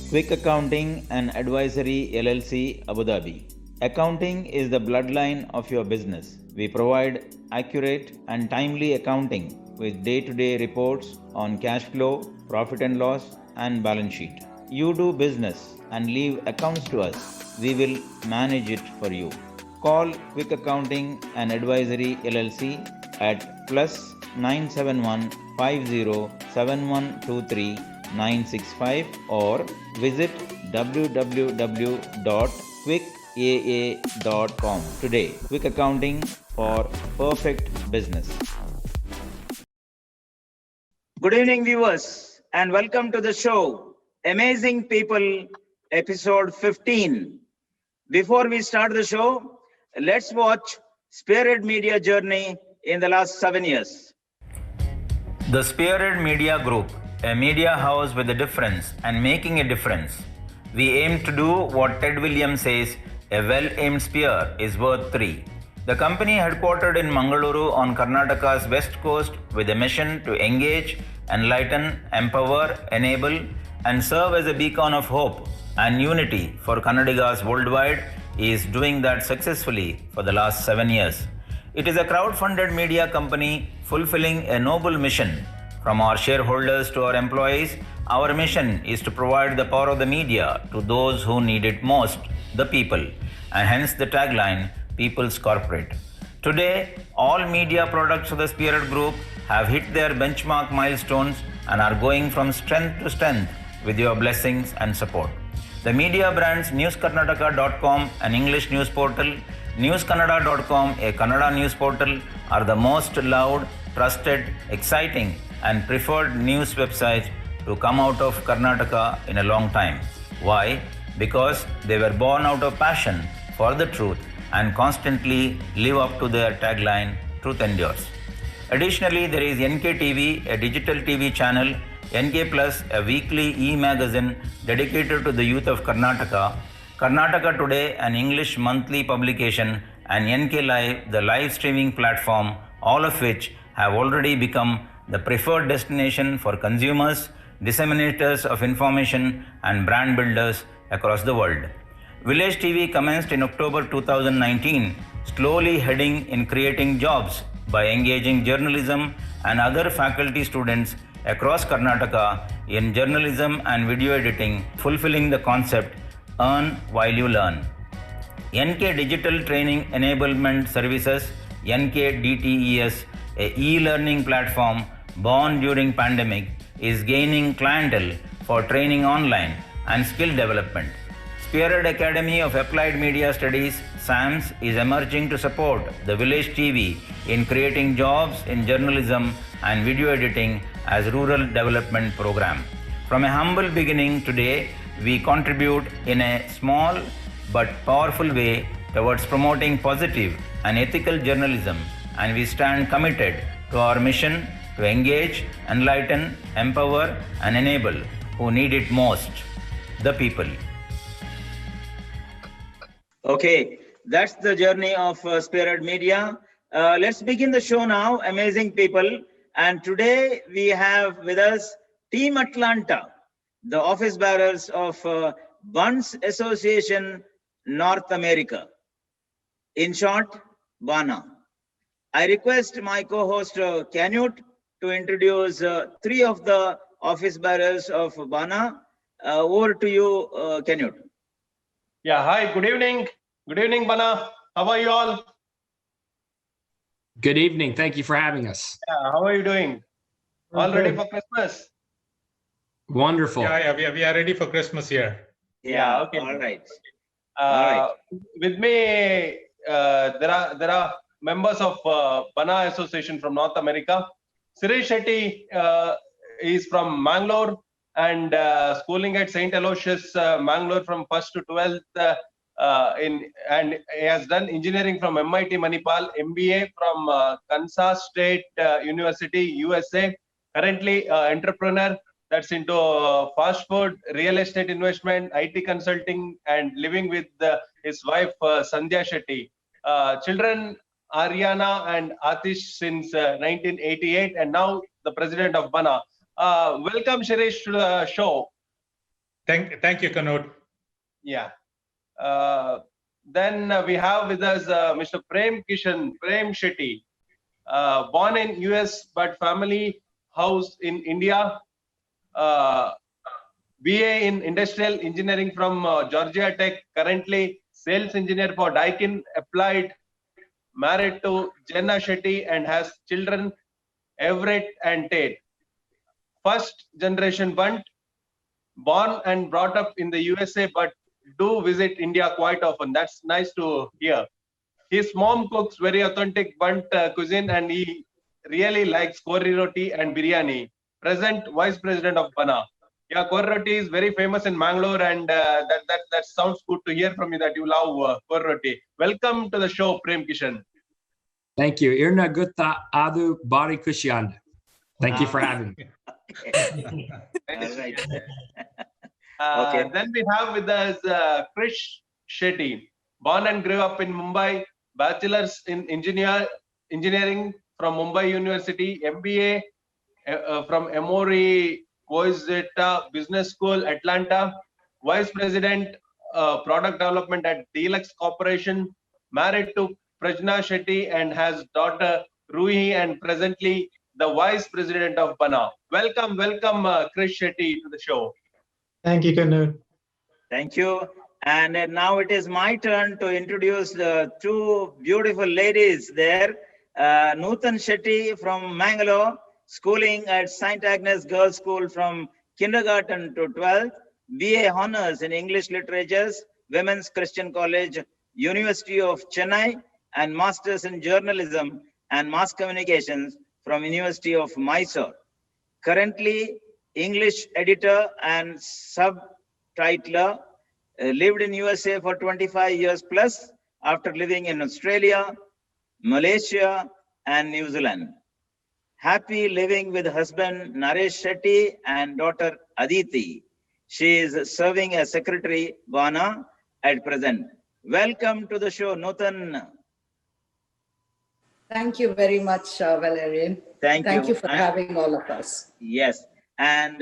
Quick Accounting and Advisory LLC, Abu Dhabi. Accounting is the bloodline of your business. We provide accurate and timely accounting with day-to-day reports on cash flow, profit and loss, and balance sheet. You do business and leave accounts to us. We will manage it for you. Call Quick Accounting and Advisory LLC at plus 971 50 965 or visit www.quickaa.com today. Quick Accounting for perfect business. Good evening, viewers, and welcome to the show, Amazing People, episode 15. Before we start the show, let's watch Spearhead Media journey in the last 7 years. The Spearhead Media Group, a media house with a difference and making a difference. We aim to do what Ted Williams says, a well-aimed spear is worth 3. The company headquartered in Mangaluru on Karnataka's west coast with a mission to engage, enlighten, empower, enable and serve as a beacon of hope and unity for Kannadigas worldwide is doing that successfully for the last 7 years. It is a crowd-funded media company fulfilling a noble mission. From our shareholders to our employees, our mission is to provide the power of the media to those who need it most, the people, and hence the tagline, People's Corporate. Today, all media products of the Spearhead Group have hit their benchmark milestones and are going from strength to strength with your blessings and support. The media brands newskarnataka.com, an English news portal, newskannada.com, a Kannada news portal, are the most loved, trusted, exciting and preferred news websites to come out of Karnataka in a long time. Why? Because they were born out of passion for the truth and constantly live up to their tagline, Truth Endures. Additionally, there is NK a digital TV channel, NK Plus, a weekly e-magazine dedicated to the youth of Karnataka, Karnataka Today, an English monthly publication, and NK Live, the live streaming platform, all of which have already become the preferred destination for consumers, disseminators of information, and brand builders across the world. Village TV commenced in October 2019, slowly heading in creating jobs by engaging journalism and other faculty students across Karnataka in journalism and video editing, fulfilling the concept, earn while you learn. NK Digital Training Enablement Services, NKDTES, a e-learning platform born during pandemic, is gaining clientele for training online and skill development. Spearhead Academy of Applied Media Studies, SAMS, is emerging to support the Village TV in creating jobs in journalism and video editing as rural development program. From a humble beginning today, we contribute in a small but powerful way towards promoting positive and ethical journalism, and we stand committed to our mission to engage, enlighten, empower and enable who need it most, the people. Okay, that's the journey of Spearhead Media. Let's begin the show now, Amazing People. And today we have with us Team Atlanta, the office bearers of Buns Association North America. In short, BANA. I request my co-host Canute to introduce 3 of the office bearers of BANA. Over to you, Canute. Yeah, hi, good evening. Good evening, Bana. How are you all? Good evening. Thank you for having us. Yeah, how are you doing? All ready for Christmas? Wonderful. Yeah, we are ready for Christmas here. Yeah, okay. All right. With me, there are members of BANA Association from North America. SHIRISH is from Mangalore and schooling at St. Aloysius, Mangalore from 1st to 12th. And he has done engineering from MIT Manipal, MBA from Kansas State University, USA. Currently, entrepreneur that's into fast food, real estate investment, IT consulting, and living with his wife Sandhya Shetty. Children Ariana and Atish since 1988, and now the president of BANA. Welcome, SHIRISH, to the show. Thank you, Canute. Yeah. Then we have with us Mr. PREM SHETTY, born in US but family house in India. BA in Industrial Engineering from Georgia Tech, currently sales engineer for Daikin Applied, married to Jenna Shetty and has children Everett and Tate. First generation Bunt, born and brought up in the USA but do visit India quite often. That's nice to hear. His mom cooks very authentic Bunt cuisine and he really likes kori roti and biryani. Present Vice President of Bana. Yeah, kori roti is very famous in Mangalore and that sounds good to hear from you that you love kori roti. Welcome to the show, Prem Kishan. Thank you. Irna Gutta Adu Bari Kushianda. Thank you for having me. All right. Okay. Then we have with us KRISH Shetty, born and grew up in Mumbai, bachelor's in engineering from Mumbai University, MBA from Emory Coisetta Business School, Atlanta, Vice President Product Development at Deluxe Corporation, married to Prajna Shetty and has daughter Ruhi and presently the Vice President of Bana. Welcome, KRISH Shetty to the show. Thank you, Canute. Thank you. And now it is my turn to introduce the two beautiful ladies there. NUTHAN Shetty from Mangalore, schooling at St. Agnes Girls' School from kindergarten to 12th, BA Honours in English Literatures, Women's Christian College, University of Chennai, and Masters in Journalism and Mass Communications from University of Mysore. Currently, English editor and subtitler, lived in USA for 25 years plus after living in Australia, Malaysia, and New Zealand. Happy living with husband Naresh Shetty and daughter Aditi. She is serving as Secretary Bana at present. Welcome to the show, NUTHAN. Thank you very much, Valerian. Thank you for having all of us. Yes. And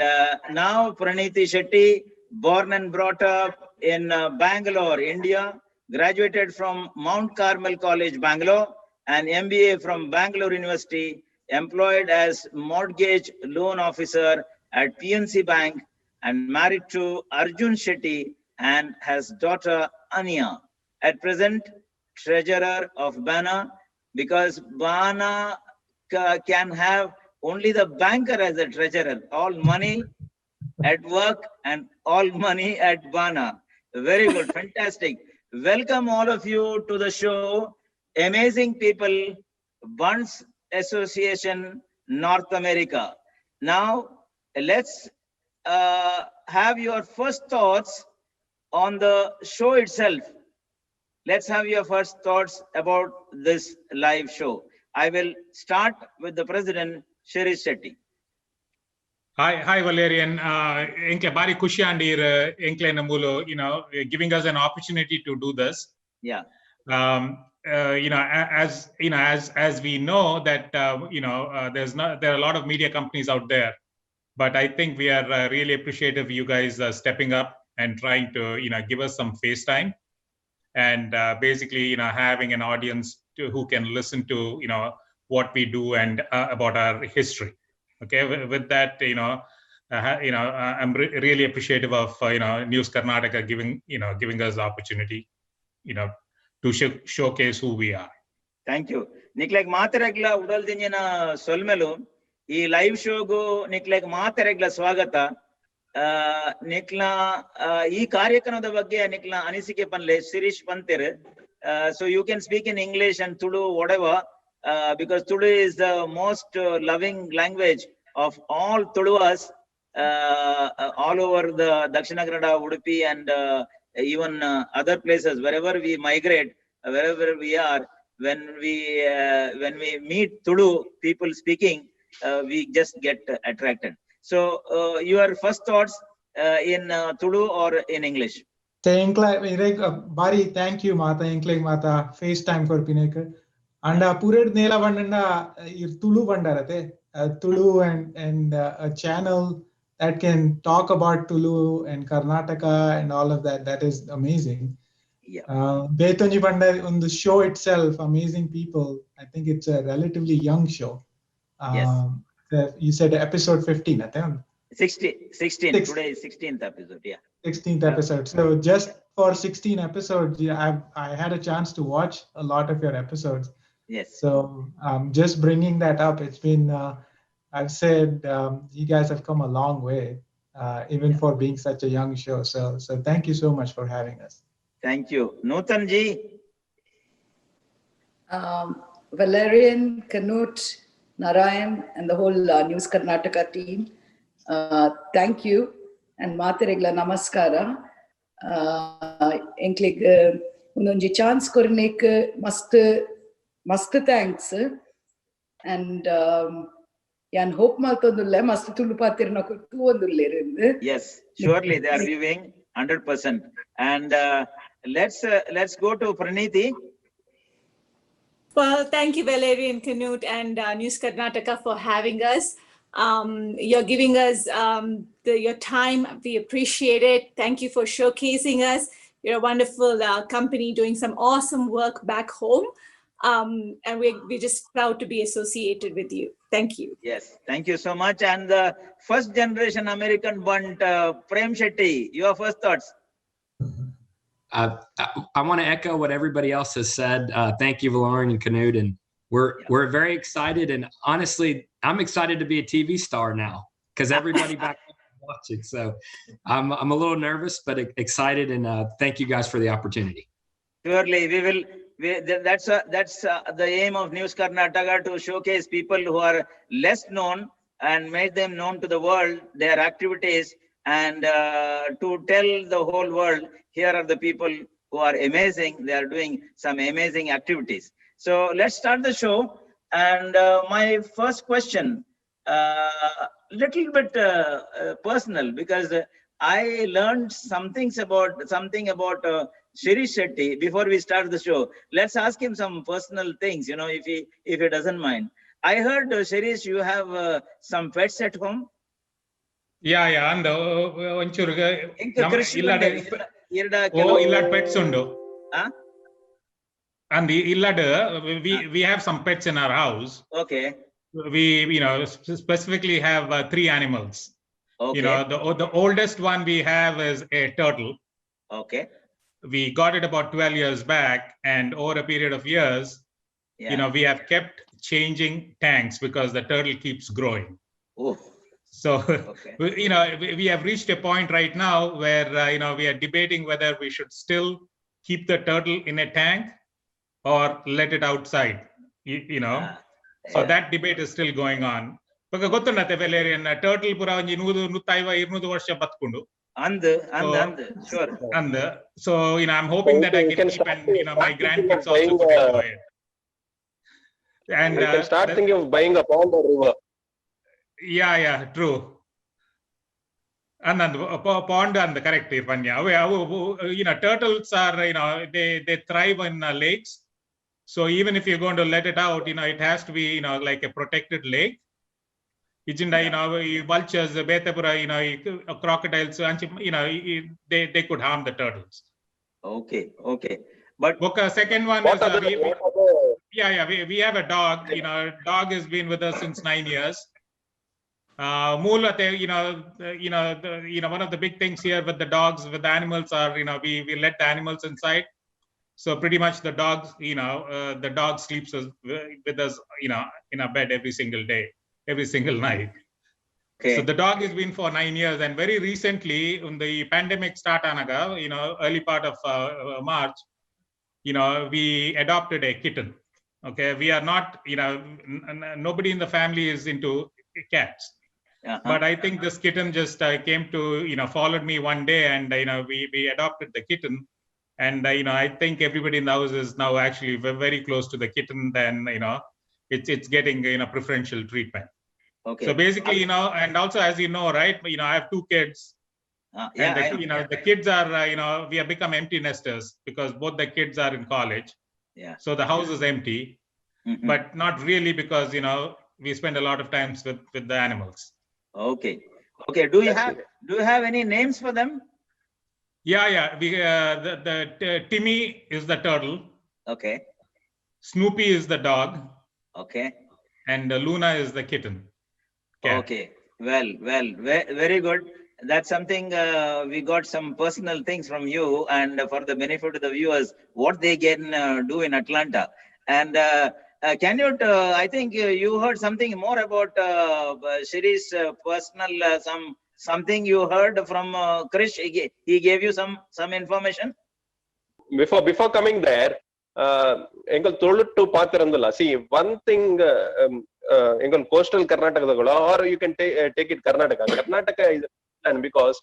now PRANITHI Shetty, born and brought up in Bangalore, India, graduated from Mount Carmel College, Bangalore, and MBA from Bangalore University, employed as mortgage loan officer at PNC Bank, and married to Arjun Shetty and has daughter Anya. At present, treasurer of Bana, because Bana can have only the banker as a treasurer. All money at work and all money at Bana. Very good, fantastic. Welcome all of you to the show. Amazing people, Bunts Association, North America. Now, let's have your first thoughts on the show itself. Let's have your first thoughts about this live show. I will start with the president, SHIRISH Shetty. Hi, Valerian. Enkle bari kushi andir enkle namulo, giving us an opportunity to do this. Yeah. As we know that there are a lot of media companies out there, but I think we are really appreciative of you guys stepping up and trying to give us some face time and basically having an audience who can listen to what we do and about our history. Okay, with that, I'm really appreciative of News Karnataka giving us the opportunity to showcase who we are. Thank you. Niklek materegla udal dinjina solmelu ee live show go niklek materegla swagata nikla ee ಕಾರ್ಯಕ್ರಮದ ಬಗ್ಗೆ nikla ಅನಿಸಿಕೆ ಪನ್ಲೆ Shirish ಪಂತಿರ್. So you can speak in English and Tudu, whatever, because Tudu is the most loving language of all Tuduas all over the Dakshina Kannada, Udupi, and even other places, wherever we migrate, wherever we are, when we meet Tudu people speaking, we just get attracted. So your first thoughts in Tudu or in English? Bari, thank you, Mata. Inkling Mata, FaceTime for Pinnaker. And Pured Nela Vandana, Tulu Vandarate, Tulu and a channel that can talk about Tulu and Karnataka and all of that. That is amazing. Yeah. Betonji Pandai on the show itself, amazing people. I think it's a relatively young show. Yes. You said episode 15, I think. 16. Today is 16th episode. Yeah. 16th episode. So just for 16 episodes, yeah, I had a chance to watch a lot of your episodes. Yes. So just bringing that up, it's been, I've said you guys have come a long way, even for being such a young show. So thank you so much for having us. Thank you. NUTHAN Ji. Valerian, Canute, Narayan, and the whole News Karnataka team. Thank you. And Materegla Namaskara. Enklig unonji chance kornek mast thanks. And yan hope maltondulle mast tulupatir naku tuondulle. Yes, surely they are viewing 100%. And let's go to PRANITHI. Well, thank you, Valerian, Canute, and News Karnataka for having us. You're giving us your time. We appreciate it. Thank you for showcasing us. You're a wonderful company doing some awesome work back home. And we're just proud to be associated with you. Thank you. Yes, thank you so much. And the first generation American bunt, PREM SHETTY, your first thoughts? I want to echo what everybody else has said. Thank you, Valerian and Canute, and we're very excited. And honestly, I'm excited to be a TV star now because everybody back home is watching. So I'm a little nervous, but excited. And thank you guys for the opportunity. Surely, we will. That's the aim of News Karnataka, to showcase people who are less known and make them known to the world, their activities, and to tell the whole world, here are the people who are amazing. They are doing some amazing activities. So let's start the show. And my first question, little bit personal, because I learned something about SHIRISH SHETTY before we start the show. Let's ask him some personal things, if he doesn't mind. I heard, SHIRISH, you have some pets at home. Yeah, and onchuru illad pets undu. And we have some pets in our house. Okay. We specifically have 3 animals. Okay. The oldest one we have is a turtle. Okay. We got it about 12 years back, and over a period of years, we have kept changing tanks because the turtle keeps growing. Oh. So, okay. We have reached a point right now where, we are debating whether we should still keep the turtle in a tank or let it outside, So that debate is still going on. Because gottundate Valerian, turtle pura onji 150-200 varsha batkundu. Sure. So, I'm hoping that I can keep, and my grandkids also could enjoy it. And we can start thinking of buying a pond or river. Yeah, true. And pond and the correct Irvanya. Turtles are, they thrive in lakes. So even if you're going to let it out, it has to be, like a protected lake. Vultures, betapura, crocodiles, they could harm the turtles. Okay. But second one is we have a dog. Dog has been with us since 9 years. One of the big things here with the dogs, with the animals are, we let the animals inside. So pretty much the dogs, the dog sleeps with us, in our bed every single day, every single night. Okay. So the dog has been for 9 years, and very recently, when the pandemic started, early part of March, we adopted a kitten. Okay, we are not, nobody in the family is into cats. But I think this kitten just came to, followed me one day, and we adopted the kitten. And I think everybody in the house is now actually very close to the kitten. Then it's getting preferential treatment. Okay. So basically, and also, as you know, right? I have 2 kids. The kids are we have become empty nesters because both the kids are in college. Yeah. So the house is empty, but not really, because we spend a lot of times with the animals. Okay. Okay. Do you have any names for them? Yeah. We Timmy is the turtle. Okay. Snoopy is the dog. Okay. And Luna is the kitten. Cat. Okay. Well, very good. That's something we got some personal things from you, and for the benefit of the viewers, what they can do in Atlanta. And Canute, I think you heard something more about Shirish personal something you heard from KRISH. He gave you some information. Before coming there, engal toluttu paathirandalla. See, one thing, engal coastal Karnataka, or you can take it Karnataka. Karnataka is because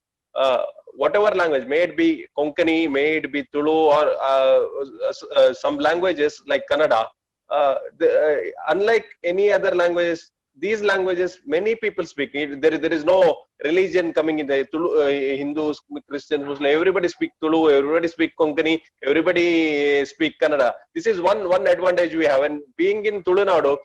whatever language, may it be Konkani, may it be Tulu, or some languages like Kannada, unlike any other languages, these languages many people speak. There is no religion coming in the Tulu, Hindus, Christians, Muslims, everybody speak Tulu, everybody speak Konkani, everybody speak Kannada. This is one advantage we have. And being in Tulunadu,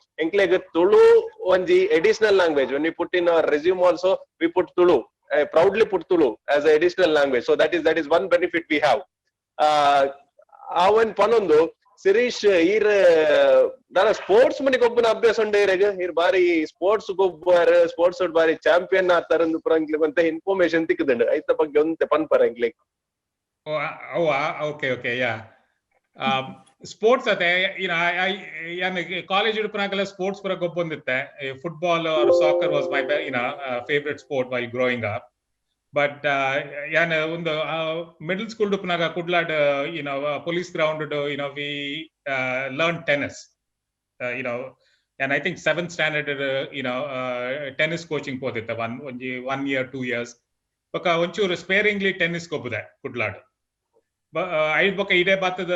Tulu one the additional language. When we put in our resume also, we put Tulu. I proudly put Tulu as an additional language. So that is one benefit we have. Avan Panondo, Shirish, here nana sports mani gobbana abhyasa unde irege here bari sports gobbara sports od bari champion na tarandu prangle anta information tikidundu aita bagge onte pan parangle. Okay, yeah. Sports ate I college idupnagala sports pura gobbonditte. Football or soccer was my favorite sport while growing up. But middle school dupnaga kudlad police ground we learned tennis. And I think 7th standard tennis coaching poditta 1 year 2 years baka onchuru sparingly tennis kobuda kudlad. But I boka ide battad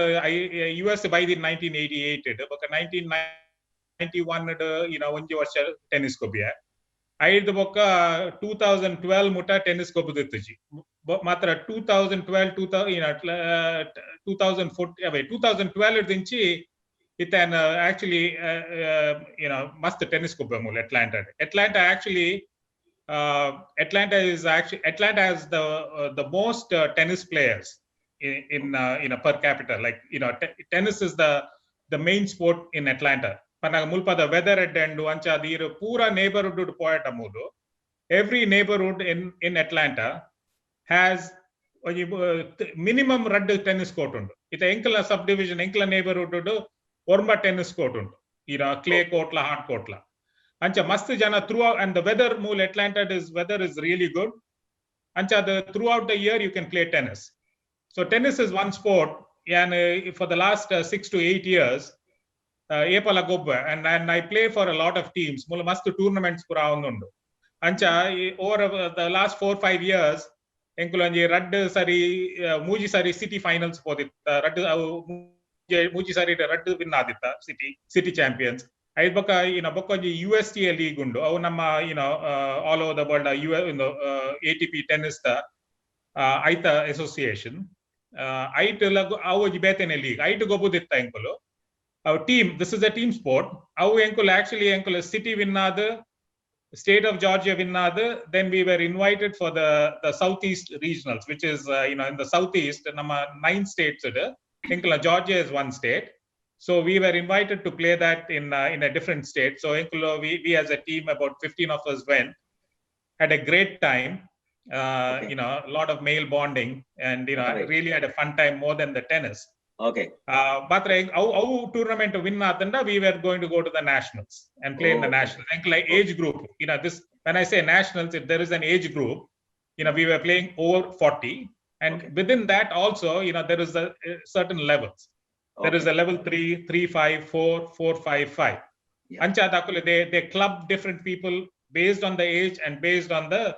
US by the 1988 baka 1991 onji varsha tennis kobiya. ಐದು ಬೊಕ್ಕ 2012 ಮುಟ tennis ಗೊಬ್ಬದಿತ್ತಜಿ ಮಾತ್ರ 2012 ದಿಂಚಿ ಇತ್ತನ್ actually ಮಸ್ತ್ tennis ಗೊಬ್ಬ ಮೂಲ Atlanta actually Atlanta has the most tennis players in per capita, like tennis is the main sport in Atlanta. The weather at Dendu ancha the pura neighborhood poeta mudu. Every neighborhood in Atlanta has minimum red tennis court undu. Ita enkala subdivision enkala neighborhood orma tennis court undu. Clay court la hard court la. Ancha mast jana throughout, and the weather mool Atlanta weather is really good. Ancha throughout the year you can play tennis. So tennis is one sport, and for the last 6 to 8 years and I play for a lot of teams. Mula mast tournaments pura undu. Ancha over the last 4-5 years enkulanji red sari Muji sari city finals poditta red Muji sari red win aditta city champions. I baka bokkonji USTA league undu. Avu namma all over the world ATP tennis aita association aita avu betene league aita gobuditta enkulu. Our team, this is a team sport. Our actually city winnada, state of Georgia winnada. Then we were invited for the Southeast regionals, which is in the Southeast. 9 states. Georgia is one state, so we were invited to play that in a different state. So we as a team, about 15 of us went, had a great time. A lot of male bonding, and really had a fun time more than the tennis. Okay. But our tournament win atanda, we were going to go to the nationals and play in the nationals. Like age group, this when I say nationals, if there is an age group, we were playing over 40, and within that also, there is a certain levels. Okay. There is a level 3, 3, 5, 4, 4, 5, 5. Ancha dakule they club different people based on the age and based on the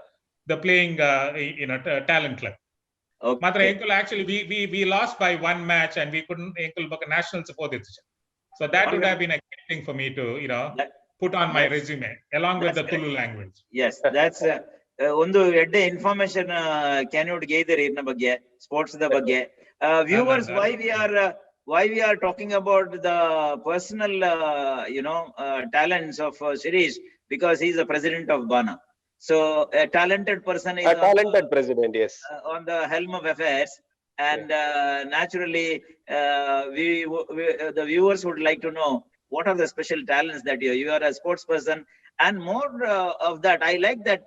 playing talent club. Okay. Actually, we lost by 1 match, and we couldn't book a national support. So that would have been a great thing for me to put on my resume along with the Tulu language. Yes, that's ಒಂದು ಎಡ್ಡೆ information Canute gave the ಬಗ್ಗೆ sports the ಬಗ್ಗೆ. Viewers, why we are talking about the personal talents of Shirish, because he is the president of BANA. So a talented person is a talented president, yes, on the helm of affairs. And naturally, the viewers would like to know what are the special talents that you are a sports person. And more of that, I like that,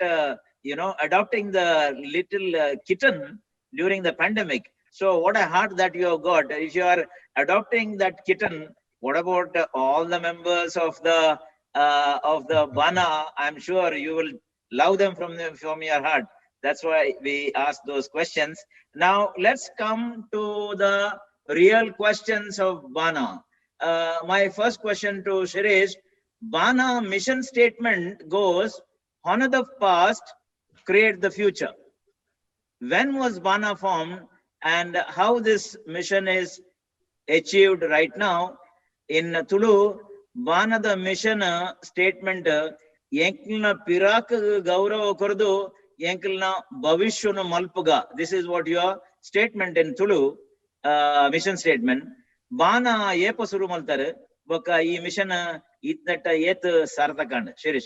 adopting the little kitten during the pandemic. So what a heart that you have got. If you are adopting that kitten, what about all the members of the Bana? I'm sure you will love them from your heart. That's why we ask those questions. Now let's come to the real questions of Bana. My first question to Shirish: Bana mission statement goes, honor the past, create the future. When was Bana formed, and how this mission is achieved right now? In Tulu, Bana the mission statement, Yanklna Pirak Gaurava Kordu, Yanklna Bhavishuna Malpuga. This is what your statement in Tulu, mission statement. Bana ye pasuru maltare, boka e mission itnata yet sarthakand. Shirish.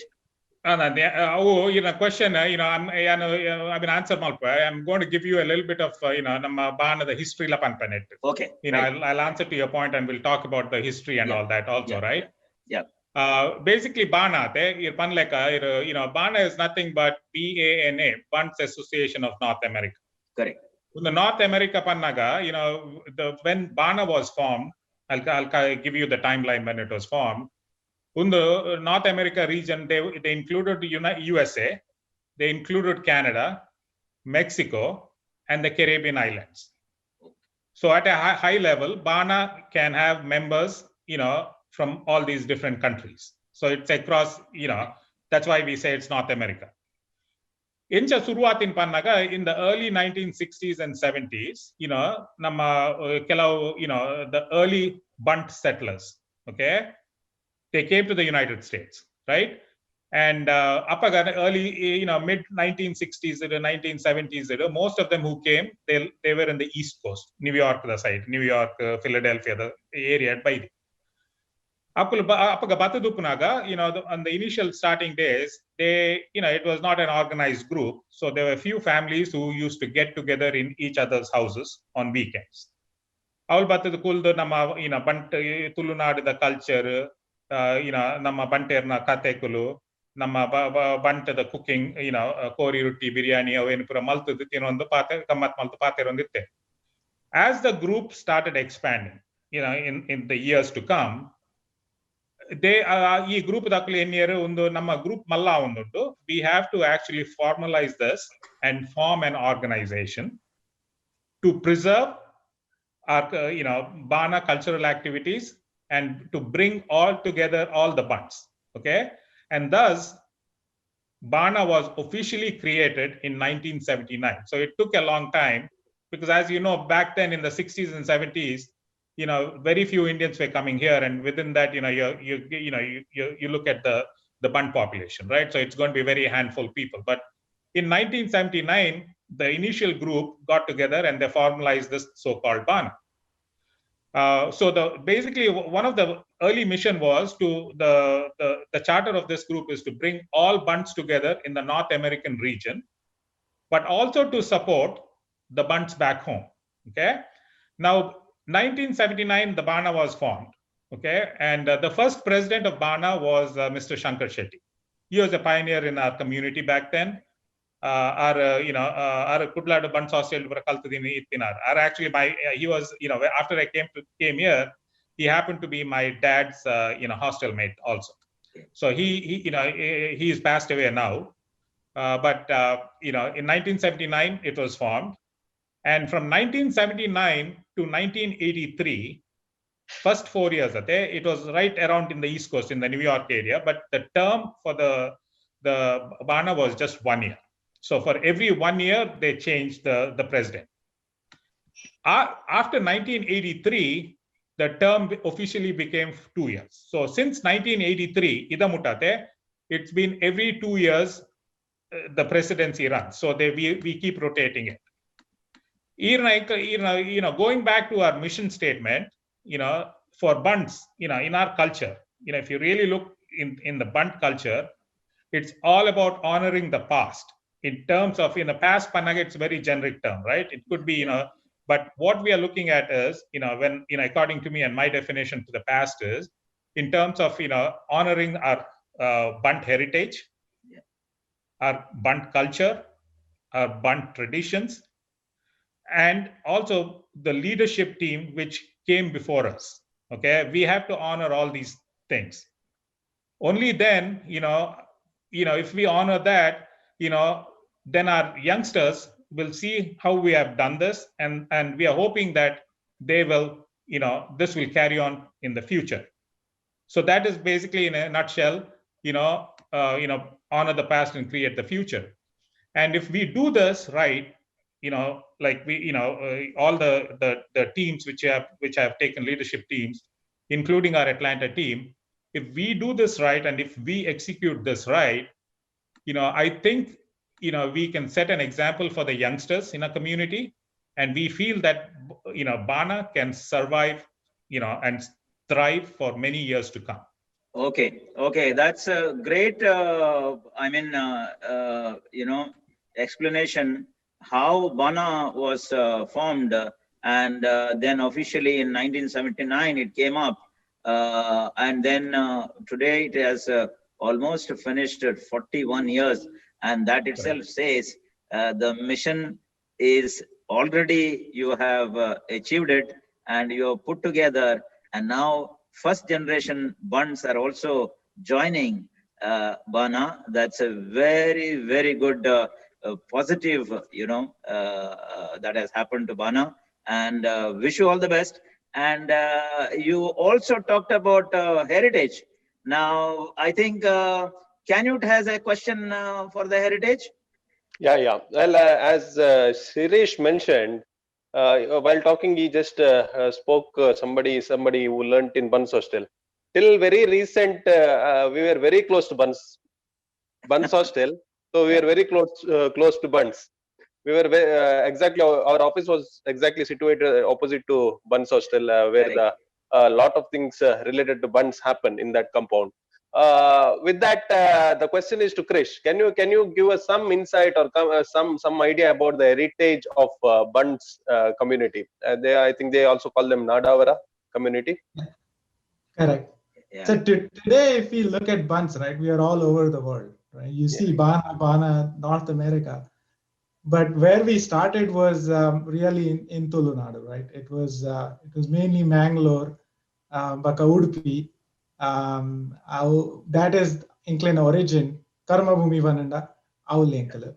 Question, I've been answered malpa. I'm going to give you a little bit of, nama Bana the history la panpanet. Okay. I'll answer to your point, and we'll talk about the history and all that also, right? Yeah. Basically, Bana, Bana is nothing but BANA, Bunds Association of North America. Correct. In the North America Pannaga, when Bana was formed, I'll give you the timeline when it was formed. In the North America region, they included USA, they included Canada, Mexico, and the Caribbean islands. So at a high level, Bana can have members, from all these different countries. So it's across, that's why we say it's North America. In Surwatin Pannaga, in the early 1960s and 70s, the early Bunt settlers, okay, they came to the United States, right? And early, mid 1960s to 1970s, most of them who came, they were in the East Coast, New York, the side, New York, Philadelphia, the area at Baidi. On the initial starting days, it was not an organized group. So there were a few families who used to get together in each other's houses on weekends. The culture, nama banterna katekulu, nama banta the cooking, kori roti, biryani, avenpura maltu tinondu pate kammat maltu paterondite. As the group started expanding, in the years to come, we have to actually formalize this and form an organization to preserve our Bana cultural activities and to bring all together all the Bunds. Okay, and thus Bana was officially created in 1979. So it took a long time because, as you know, back then in the 60s and 70s, very few Indians were coming here, and within that, you look at the Bund population, right? So it's going to be very handful of people. But in 1979, the initial group got together and they formalized this so-called Bana. So basically one of the early mission was to the charter of this group is to bring all Bunds together in the North American region, but also to support the Bunds back home. Okay, now 1979 the Bana was formed. Okay, and the first president of Bana was Mr. Shankar Shetty. He was a pioneer in our community back then. Our Kudlada Bunds Hostel actually he was, after I came here, he happened to be my dad's hostel mate also. So he's passed away now. But in 1979 it was formed, and from 1979 to 1983, first 4 years, it was right around in the East Coast in the New York area, but the term for the Bana was just 1 year. So for every 1 year, they changed the president. After 1983, the term officially became 2 years. So since 1983, it's been every 2 years the presidency runs. So we keep rotating it. Going back to our mission statement, for Bunds, in our culture, if you really look in the Bund culture, it's all about honoring the past. In terms of, in the past, Panaga, it's a very generic term, right? It could be, but what we are looking at is, when, according to me and my definition to the past is, in terms of, honoring our Bunt heritage, our Bunt culture, our Bunt traditions, and also the leadership team which came before us. Okay, we have to honor all these things. Only then, if we honor that, then our youngsters will see how we have done this, and we are hoping that they will, this will carry on in the future. So that is basically, in a nutshell, honor the past and create the future. And if we do this right, like we, all the teams which have taken leadership teams, including our Atlanta team, if we do this right and if we execute this right, I think, we can set an example for the youngsters in a community, and we feel that, Bana can survive, and thrive for many years to come. Okay, that's a great, explanation how Bana was formed, and then officially in 1979 it came up, and then today it has almost finished 41 years, and that itself says the mission is already, you have achieved it, and you have put together, and now first generation Bunts are also joining Bana. That's a very, very good positive, that has happened to Bana, and wish you all the best. And you also talked about heritage. Now, I think Canute has a question for the heritage. Yeah. Well, as SHIRISH mentioned, while talking, he just spoke somebody who learnt in Bunts Hostel. Till very recent, we were very close to Bunts Hostel. So we were very close to Bunts. We were exactly, our office was exactly situated opposite to Bunts Hostel, where a lot of things related to Bunts happen in that compound. With that, the question is to KRISH. Can you give us some insight or some idea about the heritage of Bunts community? I think they also call them Nadavara community. Correct. Yeah. So today, if we look at Bunts, right, we are all over the world, right? You see Bana, North America. But where we started was really in Tulu Nadu, right? It was mainly Mangalore, Baka Udupi. That is incline origin. Karma Bhumi Vananda, Aulinkala.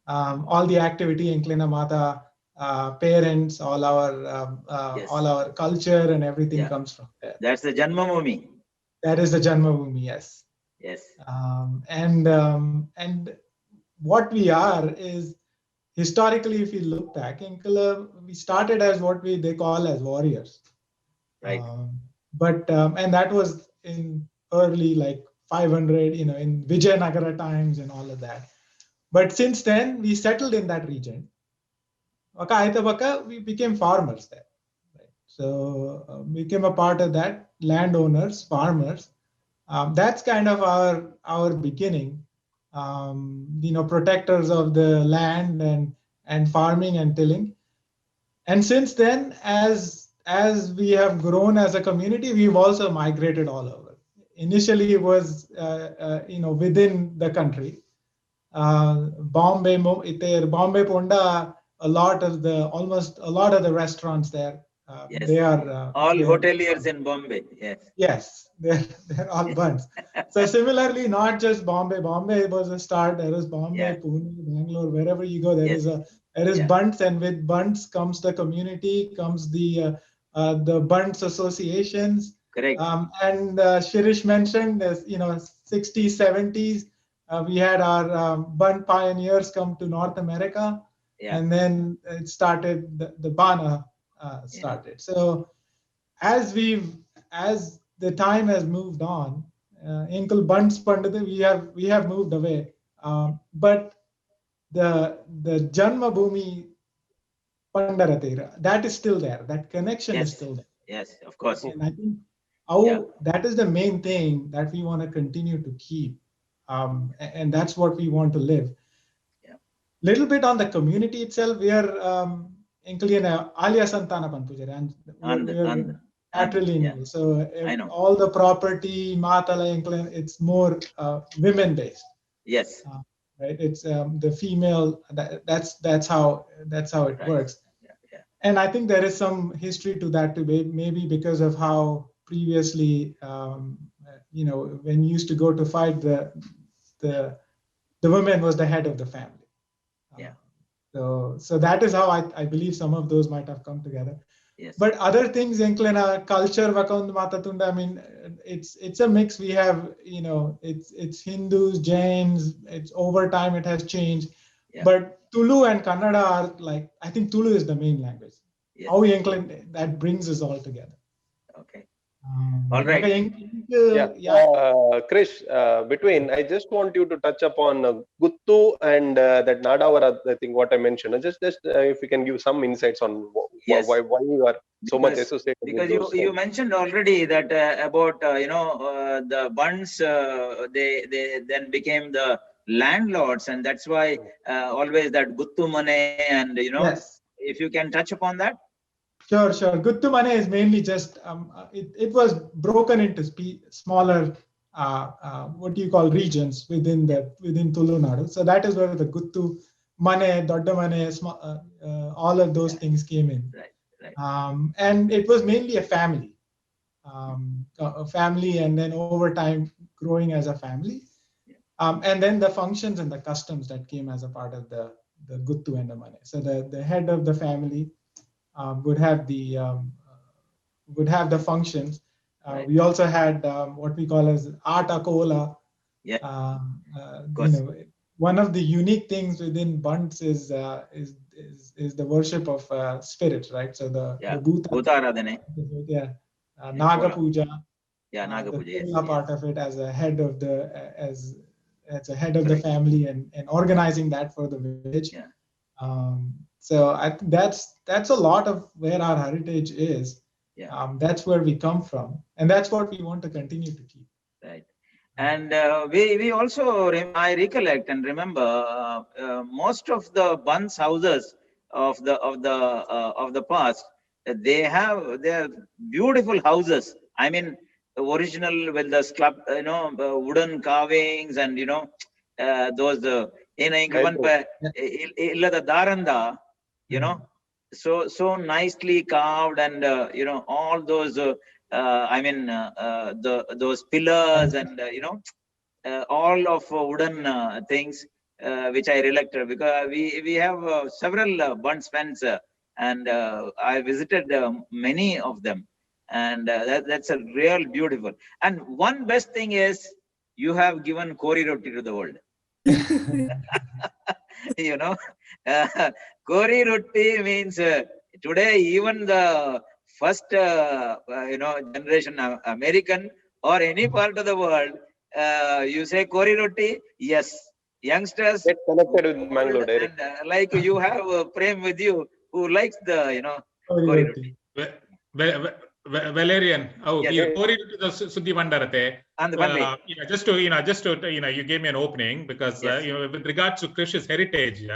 All the activity incline Mata, parents, all our culture and everything comes from there. That's the Janmabhumi. That is the Janmabhumi, yes. Yes. And what we are is, historically, if you look back, we started as what they call as warriors. Right. And that was in early, like 500, in Vijayanagara times and all of that. But since then, we settled in that region. We became farmers there. Right? So became a part of that, landowners, farmers. That's kind of our beginning. Protectors of the land and farming and tilling. And since then, as we have grown as a community, we've also migrated all over. Initially, it was within the country. Bombay Ponda, a lot of the restaurants there. Yes. They are all hoteliers in Bombay. Yes, they're all Bunts. So similarly, not just Bombay. Bombay was a start. There is Bombay, Pune, Bangalore, wherever you go, there is Bunts, and with Bunts comes the community, comes the Bunts associations. Correct. And SHIRISH mentioned, as 60s, 70s, we had our Bunt pioneers come to North America, and then it started. The Bana started. So as the time has moved on, Inkle Bunts Pandita, we have moved away. But the Janmabhumi Pandaratira, that is still there. That connection is still there. Yes, of course. And I think that is the main thing that we want to continue to keep. And that's what we want to live. Little bit on the community itself, we are Alia Santana Panpujari, and we're matrilineal. So all the property, Matala, it's more women based. Yes. Right. It's the female. That's how it works. Yeah. And I think there is some history to that too. Maybe because of how previously, when you used to go to fight, the woman was the head of the family. So that is how I believe some of those might have come together. Yes. But other things, culture, I mean, it's a mix. We have, it's Hindus, Jains. It's over time it has changed. Yeah. But Tulu and Kannada are like, I think Tulu is the main language. Yes. How that brings us all together. Okay. All right. KRISH, between, I just want you to touch upon Guttu and that Nadavara, I think what I mentioned. Just if you can give some insights on why you are so much associated because with those you mentioned already that about the Bunds, they then became the landlords, and that's why always that Guttu Mane, and yes. If you can touch upon that. Sure. Guttu Mane is mainly just it was broken into smaller what do you call regions within Tulu Nadu. So that is where the Guttu Mane, Dodda Mane, all of those things came in. Right. And it was mainly a family, and then over time growing as a family. And then the functions and the customs that came as a part of the Guttu and the Mane. So the head of the family would have the functions. Right. We also had what we call as Ata Kola. Yeah. One of the unique things within Bunts is the worship of spirits, right? So the Bhutaradhane. Naga Puja. Naga Puja. The part of it as a head of the as a head of the family and organizing that for the village. So that's a lot of where our heritage is. That's where we come from, and that's what we want to continue to keep. Right. And we also, I recollect and remember most of the Bunds houses of the past, they're beautiful houses. I mean, original with the wooden carvings and those illada daranda, so nicely carved, and all those those pillars and all of wooden things which I recollected, because we have several Bunds fans and I visited many of them, and that's a real beautiful. And one best thing is you have given Kori Roti to the world. Kori Roti means today even the first generation American or any part of the world, you say Kori Roti, yes, youngsters get connected with Mangalore direct. And like you have PREM with you who likes the Kori Roti. Valerian, Kori Roti Suddhi Vandarate. Just to you gave me an opening because with regards to KRISH's heritage,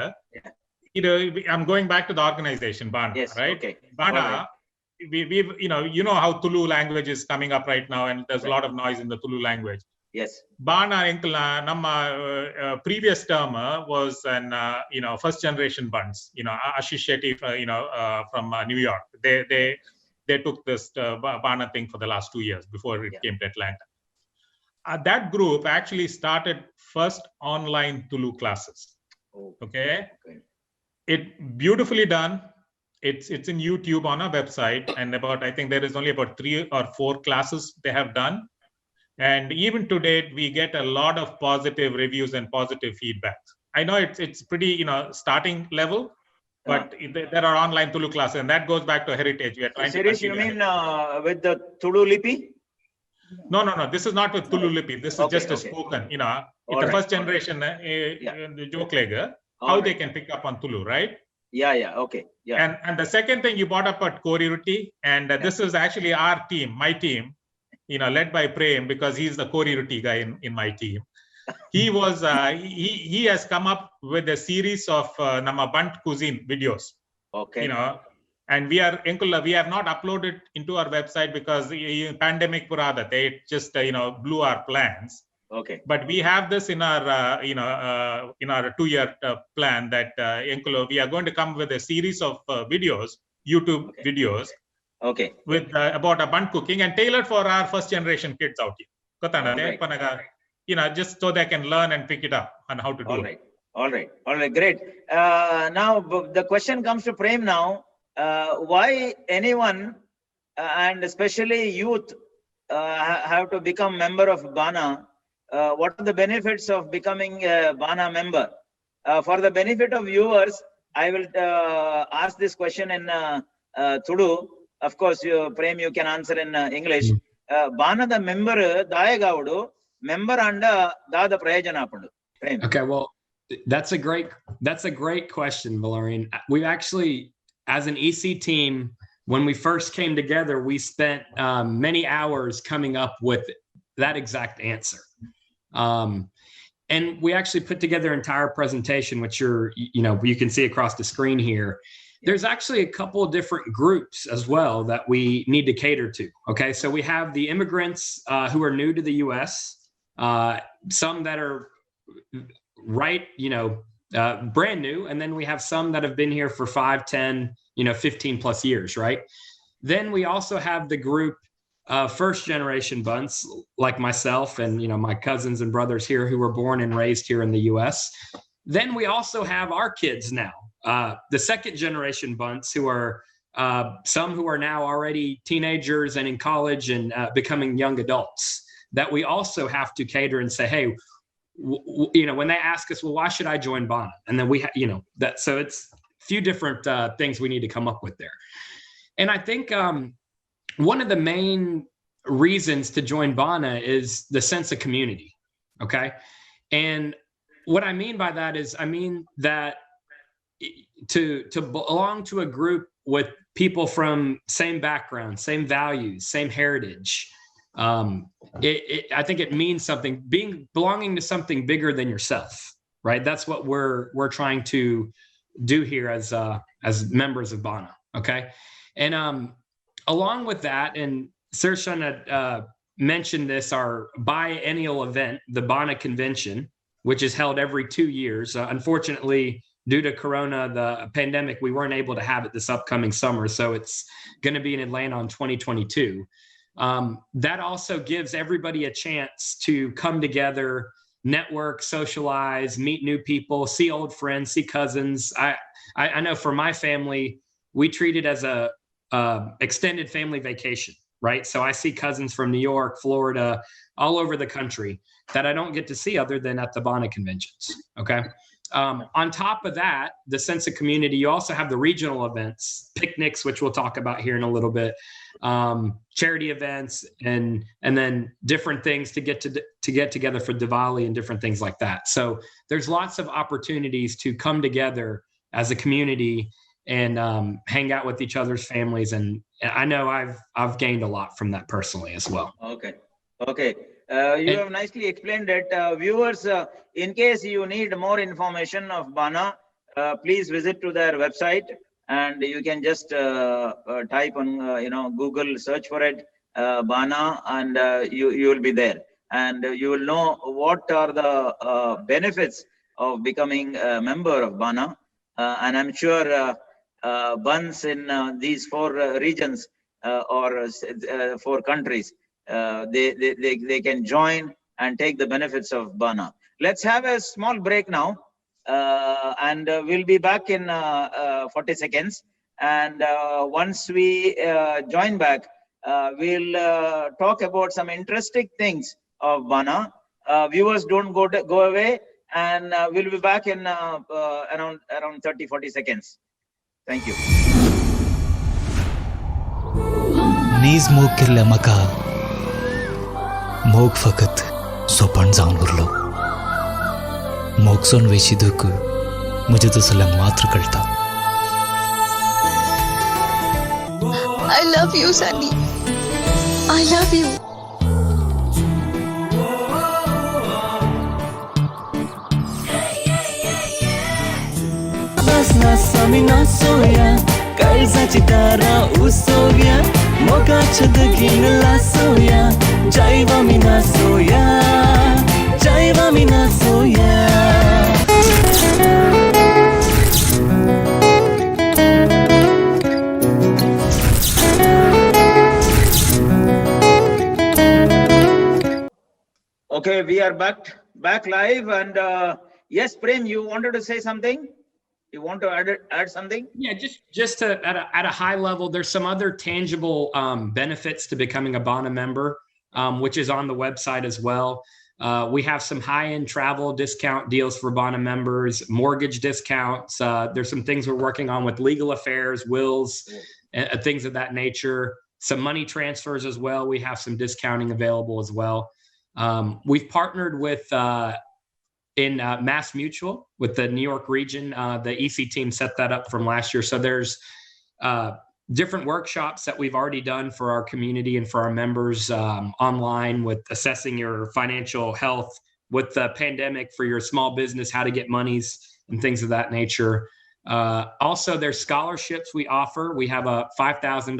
I'm going back to the organization Bana, right? Okay. Bana, we've how Tulu language is coming up right now, and there's a lot of noise in the Tulu language. Yes. Bana Nama previous term was an first generation Bunds, SHETTY from New York. They took this Bana thing for the last 2 years before it came to Atlanta. That group actually started first online Tulu classes. Okay. It beautifully done. It's in YouTube on our website, and I think there is only about 3 or 4 classes they have done. And even to date, we get a lot of positive reviews and positive feedback. I know it's pretty, starting level, but there are online Tulu classes, and that goes back to heritage. We are trying SHIRISH, you mean with the Tulu Lipi? No. This is not with Tulu Lipi. This is just a spoken, it's the first generation joke legger, how they can pick up on Tulu, right? Okay. And the second thing you brought up at Kori Roti, and this is actually our team, my team, led by PREM, because he's the Kori Roti guy in my team. he was he has come up with a series of Nama Bunt cuisine videos. Okay. You know, and we have not uploaded into our website because the pandemic puradate, it just blew our plans. Okay. But we have this in our in our 2-year plan that we are going to come with a series of videos, YouTube videos. Okay. With about a bunt cooking and tailored for our first generation kids out here. Just so they can learn and pick it up on how to do it. All right, great. Now the question comes to PREM now. Why anyone and especially youth have to become member of BANA? What are the benefits of becoming a BANA member? For the benefit of viewers, I will ask this question in Tudu. Of course, PREM, you can answer in English. BANA the member Dayagaudu, member under Dada Prayajanapandu. Okay, well, that's a great question, Valerian. We actually, as an EC team, when we first came together, we spent many hours coming up with that exact answer. And we actually put together an entire presentation, which you can see across the screen here. There's actually a couple of different groups as well that we need to cater to. Okay, so we have the immigrants who are new to the U.S., some that are brand new, and then we have some that have been here for 5, 10, 15 plus years, right? Then we also have the group first generation bunts like myself and my cousins and brothers here who were born and raised here in the US. Then we also have our kids now, the second generation bunts who are some who are now already teenagers and in college and becoming young adults that we also have to cater and say, hey, when they ask us, well, why should I join BANA? And then we so it's a few different things we need to come up with there. And I think one of the main reasons to join BANA is the sense of community. Okay. And what I mean by that is, I mean that to belong to a group with people from same background, same values, same heritage, I think it means something, belonging to something bigger than yourself, right? That's what we're trying to do here as members of BANA. Okay. And along with that, and Sirshan had mentioned this, our biennial event, the BANA convention, which is held every 2 years. Unfortunately, due to Corona, the pandemic, we weren't able to have it this upcoming summer. So it's going to be in Atlanta in 2022. That also gives everybody a chance to come together, network, socialize, meet new people, see old friends, see cousins. I know for my family, we treat it as a extended family vacation, right? So I see cousins from New York, Florida, all over the country that I don't get to see other than at the BANA conventions, okay? On top of that, the sense of community, you also have the regional events, picnics, which we'll talk about here in a little bit, charity events, and then different things to get together for Diwali and different things like that. So there's lots of opportunities to come together as a community and hang out with each other's families. And I know I've gained a lot from that personally as well. Okay. You have nicely explained that. Viewers, in case you need more information of BANA, please visit to their website, and you can just type on Google, search for it, BANA, and you will be there, and you will know what are the benefits of becoming a member of BANA. And I'm sure buns in these 4 regions or 4 countries, they can join and take the benefits of BANA. Let's have a small break now, and we'll be back in 40 seconds. And once we join back, we'll talk about some interesting things of BANA. Viewers, don't go away, and we'll be back in around 30-40 seconds. Thank you. नीज मोग किरले मका मोग फकत सोपन जाऊन उरलो मोग सोन वेशी दुक मुझे तो सलंग मात्र करता. I love you, Sunny. I love you. सासना Samina सोया काळजाची दारा उसोया मोगाच्या दगीन लासोया जायवा मिना सोया जायवा मिना सोया Okay, we are back live, and yes, Prem, you wanted to say something? You want to add something? Yeah, just to, at a high level, there's some other tangible benefits to becoming a Bana member, which is on the website as well. We have some high-end travel discount deals for Bana members, mortgage discounts. There's some things we're working on with legal affairs, wills, things of that nature. Some money transfers as well. We have some discounting available as well. We've partnered with in Mass Mutual with the New York region. The EC team set that up from last year. So there's different workshops that we've already done for our community and for our members online with assessing your financial health with the pandemic for your small business, how to get monies and things of that nature. Also, there's scholarships we offer. We have a $5,000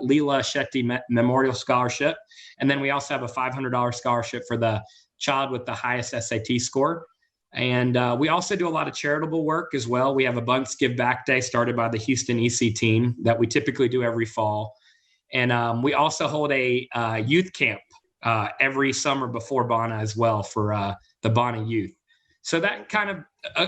Leela Shetty Memorial Scholarship. And then we also have a $500 scholarship for the child with the highest SAT score. And we also do a lot of charitable work as well. We have a Bunks Give Back Day started by the Houston EC team that we typically do every fall. And we also hold a youth camp every summer before Bana as well for the Bana youth. So that kind of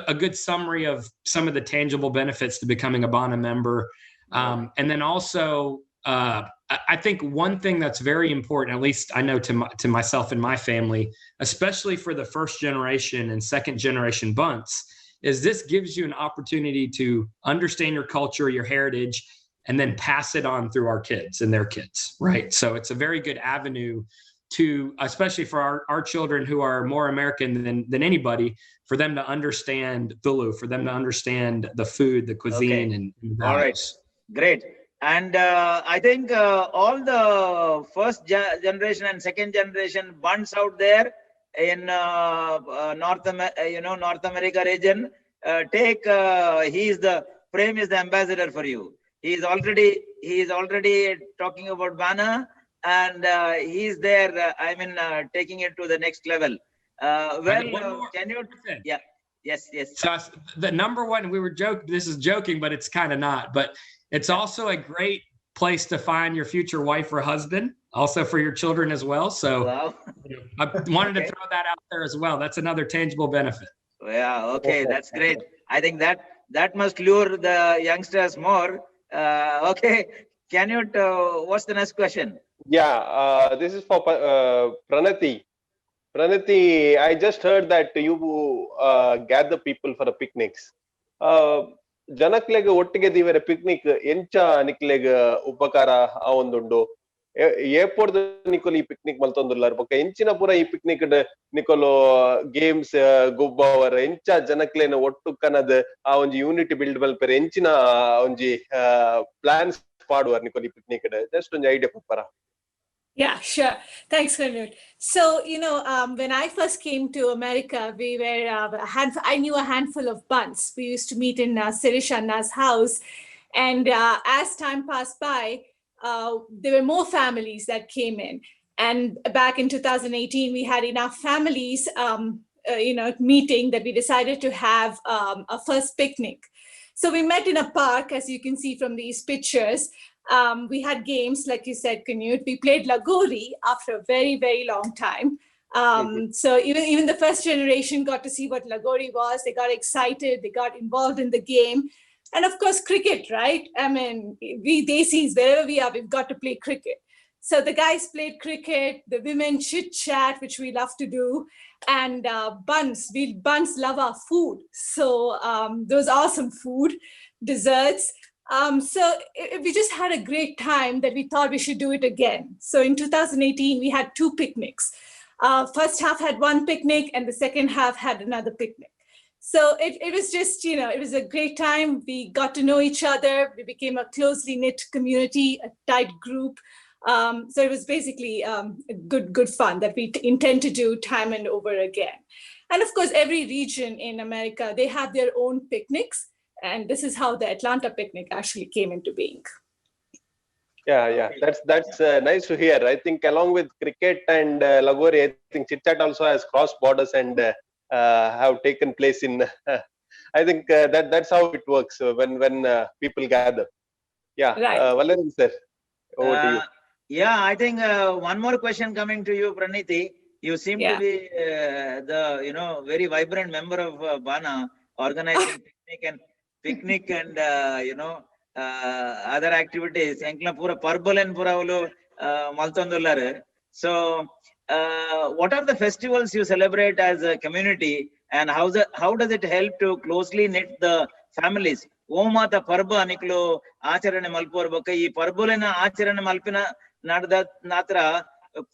a good summary of some of the tangible benefits to becoming a Bana member. And then also, I think one thing that's very important, at least I know to myself and my family, especially for the first generation and second generation Bunts, is this gives you an opportunity to understand your culture, your heritage, and then pass it on through our kids and their kids, right? So it's a very good avenue to, especially for our children who are more American than anybody, for them to understand Thulu, for them to understand the food, the cuisine, and the all right, great. And I think all the first generation and second generation Bunts out there in North America region, Prem is the ambassador for you. He is already talking about Bana, and he's there. Taking it to the next level. Can you? Yeah. Yes. So the number one, we were joking. This is joking, but it's kind of not. But it's also a great place to find your future wife or husband, also for your children as well. So wow. I wanted to throw that out there as well. That's another tangible benefit. Yeah. Okay, that's great. I think that must lure the youngsters more. Okay, Canute, what's the next question? Yeah, this is for Pranithi. Pranithi, I just heard that you gather people for the picnics. Janakleg ottige divere picnic encha nikleg upakara avondundo. Airport nikoli picnic maltondullar. Boka enchina pura e picnic nikolo games gubba encha janaklena ottu kanada a onji unity build malpere enchina onji plans paduvar nikoli picnic just onji idea para. Yeah, sure. Thanks, Karnataka. So, when I first came to America, we were I knew a handful of Bunts. We used to meet in SHIRISH Anna's house. And as time passed by, there were more families that came in. And back in 2018, we had enough families, meeting that we decided to have a first picnic. So we met in a park, as you can see from these pictures. We had games, like you said, Canute. We played Lagori after a very, very long time. So even the first generation got to see what Lagori was. They got excited. They got involved in the game. And of course, cricket, right? I mean, we Desis, wherever we are, we've got to play cricket. So the guys played cricket. The women chit-chat, which we love to do. And Bunts love our food. So those awesome food, desserts. So we just had a great time that we thought we should do it again. So in 2018, we had 2 picnics. First half had 1 picnic and the second half had another picnic. So it was just, it was a great time. We got to know each other. We became a closely knit community, a tight group. So it was basically good fun that we intend to do time and over again. And of course, every region in America, they have their own picnics. And this is how the Atlanta picnic actually came into being. Yeah. That's nice to hear. I think along with cricket and Lagori, I think Chit Chat also has crossed borders and have taken place in. I think that's how it works when people gather. Yeah, right. Valerian sir, over to you. Yeah, I think one more question coming to you, Pranithi. You seem to be the very vibrant member of Bana, organizing picnic and other activities. Enkla pura parbolen pura avulu maltondulare. So, what are the festivals you celebrate as a community, and how does it help to closely knit the families? Omata parba aniklo acharane malpor baka ee parbolena acharane malpina nadda natra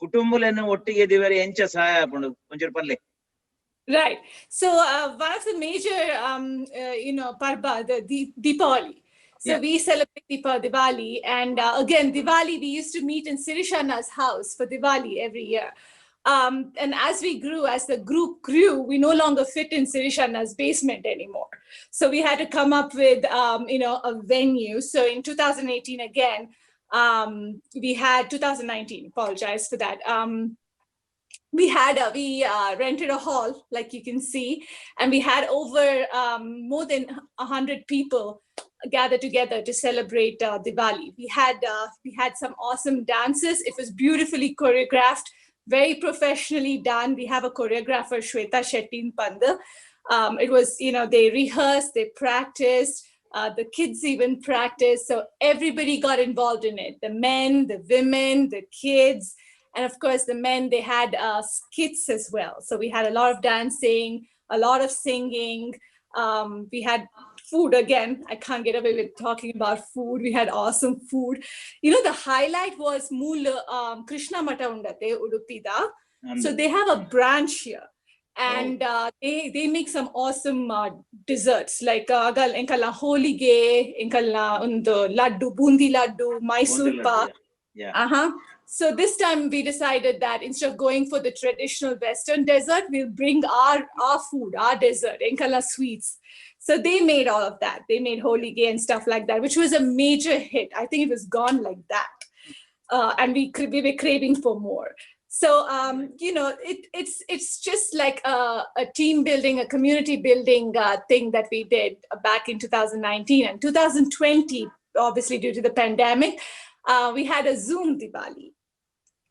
kutumbulenu ottige divare encha sahaya apundu koncham palle. Right. So one of the major parba, the Deepavali. So we celebrate Diwali, and again Diwali we used to meet in Sirishana's house for Diwali every year. And as the group grew, we no longer fit in Sirishana's basement anymore. So we had to come up with, a venue. So in 2018, again, 2019, apologize for that. We rented a hall, like you can see, and we had over more than 100 people gather together to celebrate Diwali. We had some awesome dances. It was beautifully choreographed, very professionally done. We have a choreographer, Shweta Shetty in Panda. It was, they rehearsed, they practiced, the kids even practiced. So everybody got involved in it. The men, the women, the kids, and of course the men, they had skits as well. So we had a lot of dancing, a lot of singing. We had food again. I can't get away with talking about food. We had awesome food. The highlight was Krishna Mata Undate Udupida. So they have a branch here, and they make some awesome desserts like enkala holige, enkala undu laddu, bundi laddu, Mysore pak. So this time we decided that instead of going for the traditional Western dessert, we'll bring our food, our dessert, enkala sweets. So they made all of that. They made holige and stuff like that, which was a major hit. I think it was gone like that. And we were craving for more. So, it's just like a team building, a community building thing that we did back in 2019 and 2020, obviously due to the pandemic, we had a Zoom Diwali.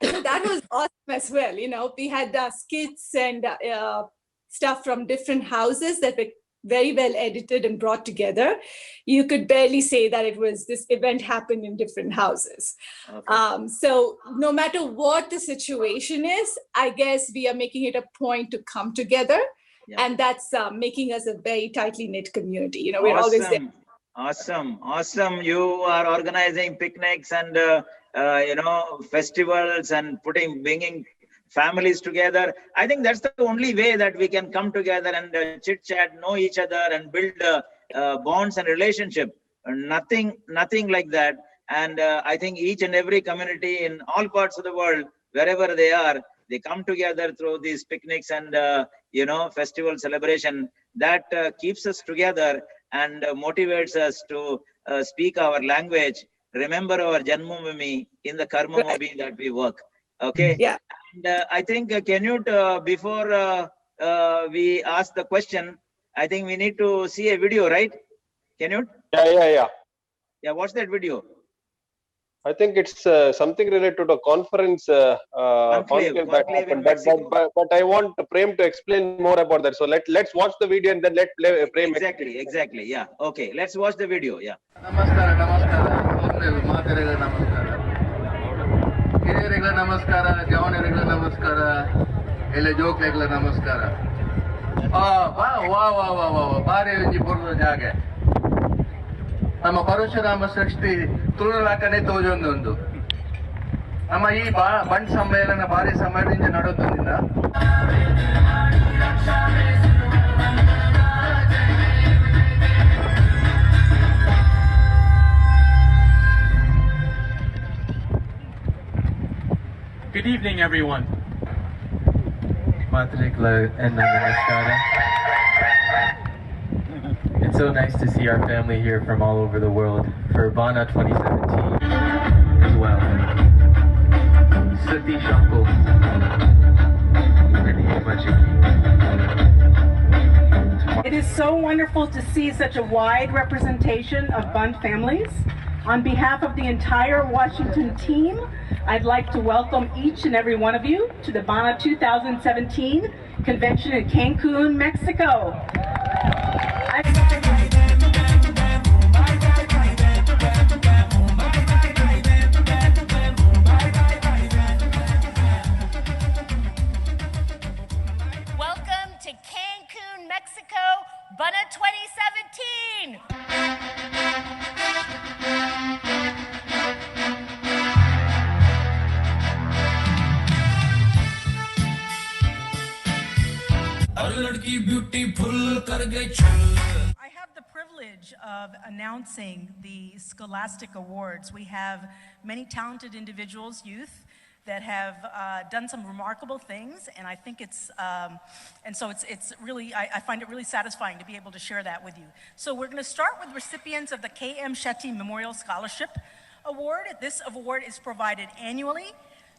That was awesome as well. We had skits and stuff from different houses that were very well edited and brought together. You could barely say that this event happened in different houses. Okay. So no matter what the situation is, I guess we are making it a point to come together. And that's making us a very tightly knit community. We're always there. Awesome. You are organizing picnics and, festivals and bringing families together. I think that's the only way that we can come together and chit chat, know each other, and build bonds and relationship. Nothing like that. And I think each and every community in all parts of the world, wherever they are, they come together through these picnics and festival celebration. That keeps us together and motivates us to speak our language, remember our Janmabhoomi in the Karma Bhoomi that we work. Okay. Yeah. And I think Canute, before we ask the question, I think we need to see a video, right? Canute? Yeah. Yeah, what's that video? I think it's something related to the conference conclave that happened. But I want Prem to explain more about that. So let's watch the video and then let Prem. Exactly. Yeah. Okay. Let's watch the video. Yeah. ಹಿರಿಯರಿಗಳ ನಮಸ್ಕಾರ, ಜವಾನರಿಗಳ ನಮಸ್ಕಾರ, ಎಲ್ಲ ಜೋಕ್ಲೆಗಳ ನಮಸ್ಕಾರ. ಬಾರಿ ಒಂಜಿ ಬುರ್ದ ಜಾಗೆ ನಮ್ಮ ಪರಶುರಾಮ ಸೃಷ್ಟಿ ತುಳುಲಾಕನೆ ತೋಜೊಂದುಂಡು. ನಮ್ಮ ಈ ಬಂಡ್ ಸಮ್ಮೇಳನ ಬಾರಿ ಸಮಯದಿಂದ ನಡೆದೊಂದಿನ Good evening, everyone. Matrikla enna namaskara. It's so nice to see our family here from all over the world for Bana 2017 as well. Satish Uncle and Himachiki. It is so wonderful to see such a wide representation of Bund families. On behalf of the entire Washington team, I'd like to welcome each and every one of you to the Bana 2017 convention in Cancun, Mexico. Welcome to Cancun, Mexico, Bana 2017. I have the privilege of announcing the Scholastic Awards. We have many talented individuals, youth, that have done some remarkable things, and I think it's really, I find it really satisfying to be able to share that with you. So we're going to start with recipients of the K.M. SHETTY Memorial Scholarship Award. This award is provided annually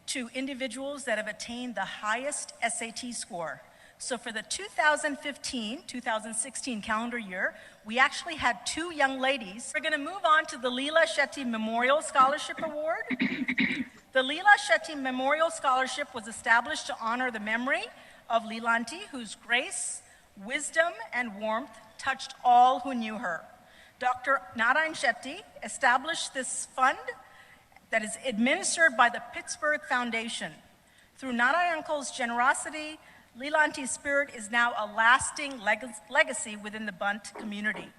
to individuals that have attained the highest SAT score. So for the 2015-2016 calendar year, we actually had 2 young ladies. We're going to move on to the Leela Shetty Memorial Scholarship Award. The Leela Shetty Memorial Scholarship was established to honor the memory of Leelanti, whose grace, wisdom, and warmth touched all who knew her. Dr. Narayan Shetty established this fund that is administered by the Pittsburgh Foundation. Through Narayan Uncle's generosity, Leelanti's spirit is now a lasting legacy within the Bunt community.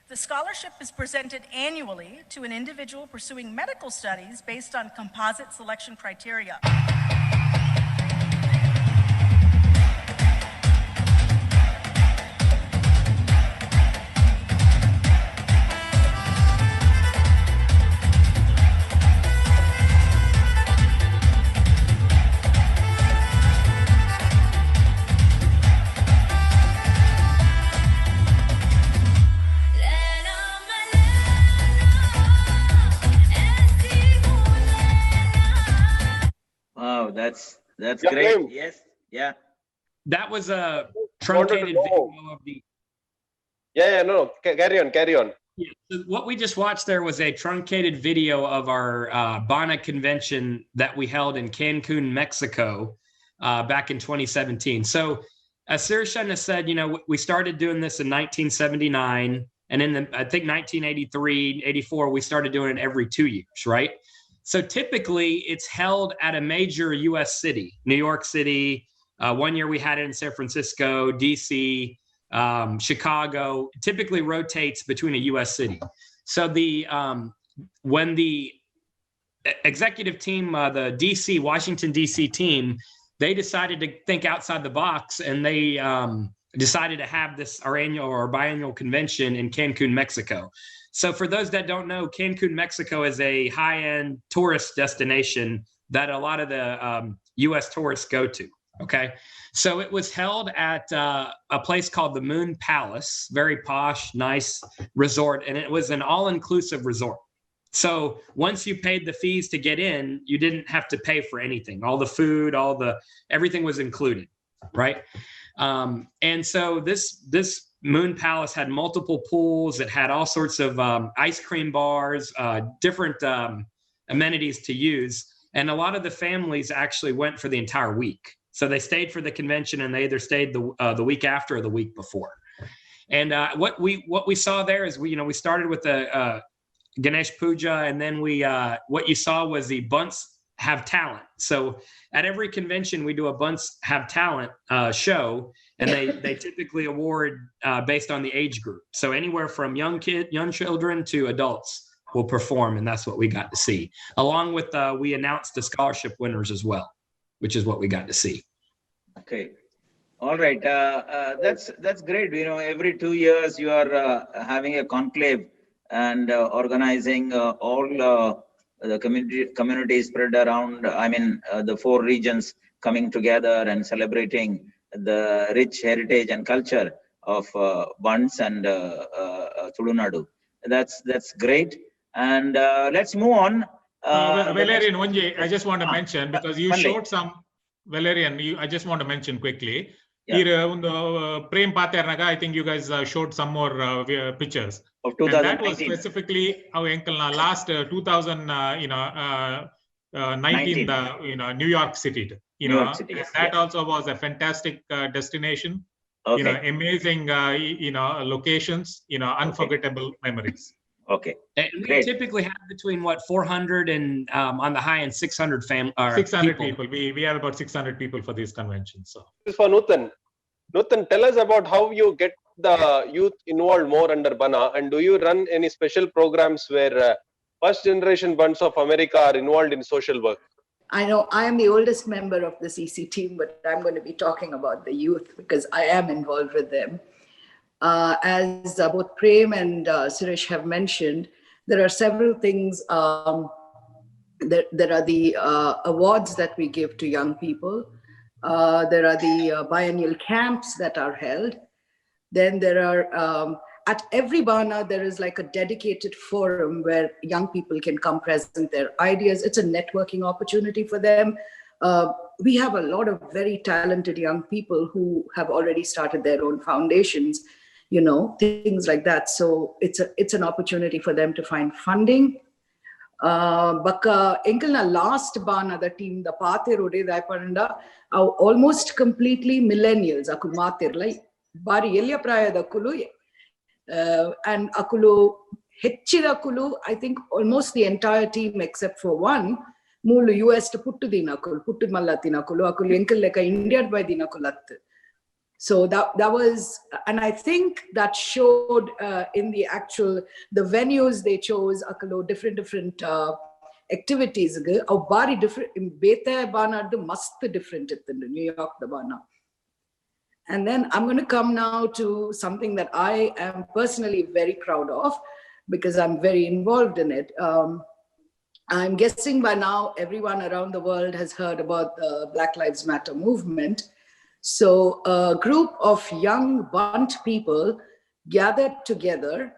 The scholarship is presented annually to an individual pursuing medical studies based on composite selection criteria. That's great. Yes. Yeah. That was a truncated video of the. No. Carry on. Yeah, so what we just watched there was a truncated video of our Bana convention that we held in Cancun, Mexico, back in 2017. So, as Sirishan has said, we started doing this in 1979, and in I think 1983, 84, we started doing it every 2 years, right? So typically it's held at a major US city, New York City. 1 year we had it in San Francisco, DC, Chicago. It typically rotates between a US city. So when the executive team, the DC, Washington DC team, they decided to think outside the box, and they decided to have our annual or biannual convention in Cancun, Mexico. So for those that don't know, Cancun, Mexico is a high-end tourist destination that a lot of the U.S. tourists go to, okay? So it was held at a place called the Moon Palace, very posh, nice resort, and it was an all-inclusive resort. So once you paid the fees to get in, you didn't have to pay for anything. All the food, everything was included, right? And so this Moon Palace had multiple pools. It had all sorts of ice cream bars, different amenities to use. And a lot of the families actually went for the entire week. So they stayed for the convention, and they either stayed the week after or the week before. And what we saw there is we started with the Ganesh Puja, and then what you saw was the Bunts Have Talent. So at every convention we do a Bunts Have Talent show, and they typically award based on the age group. So anywhere from young children to adults will perform, and that's what we got to see. Along with we announced the scholarship winners as well, which is what we got to see. Okay. All right. That's great. Every 2 years you are having a conclave and organizing all the communities spread around, the 4 regions coming together and celebrating the rich heritage and culture of Bunts and Tulunadu. That's great. And let's move on. Valerian, I just want to mention, because you showed some, Valerian, I just want to mention quickly. Here, PREM Paternaga, I think you guys showed some more pictures. Of 2019. And that was specifically our uncle last 2019, New York City. That also was a fantastic destination. Okay. Amazing, locations. Unforgettable memories. Okay. And we typically have between 400 and on the high end 600 people. We have about 600 people for these conventions. So this is for Nuthan. Nuthan, tell us about how you get the youth involved more under BANA, and do you run any special programs where first generation Bunts of America are involved in social work? I know I am the oldest member of the CC team, but I'm going to be talking about the youth because I am involved with them. As both PREM and SHIRISH have mentioned, there are several things. There are the awards that we give to young people. There are the biennial camps that are held. Then there are, at every BANA, there is like a dedicated forum where young people can come present their ideas. It's a networking opportunity for them. We have a lot of very talented young people who have already started their own foundations, things like that. So it's an opportunity for them to find funding. Baka enkalna last BANA, the team, the Pate Rode, Daipanda, are almost completely millennials. Aku matirla, bari elia praya da kulu, and akulu hechira kulu. I think almost the entire team except for one, mulu US to puttu dinakulu, puttu mallatinakulu, akulu enkal leka India by dinakulat. So that was, and I think that showed in the venues they chose, different activities. Bari different, Beta Bana must different in New York the Bana. And then I'm going to come now to something that I am personally very proud of because I'm very involved in it. I'm guessing by now everyone around the world has heard about the Black Lives Matter movement. So a group of young Bunt people gathered together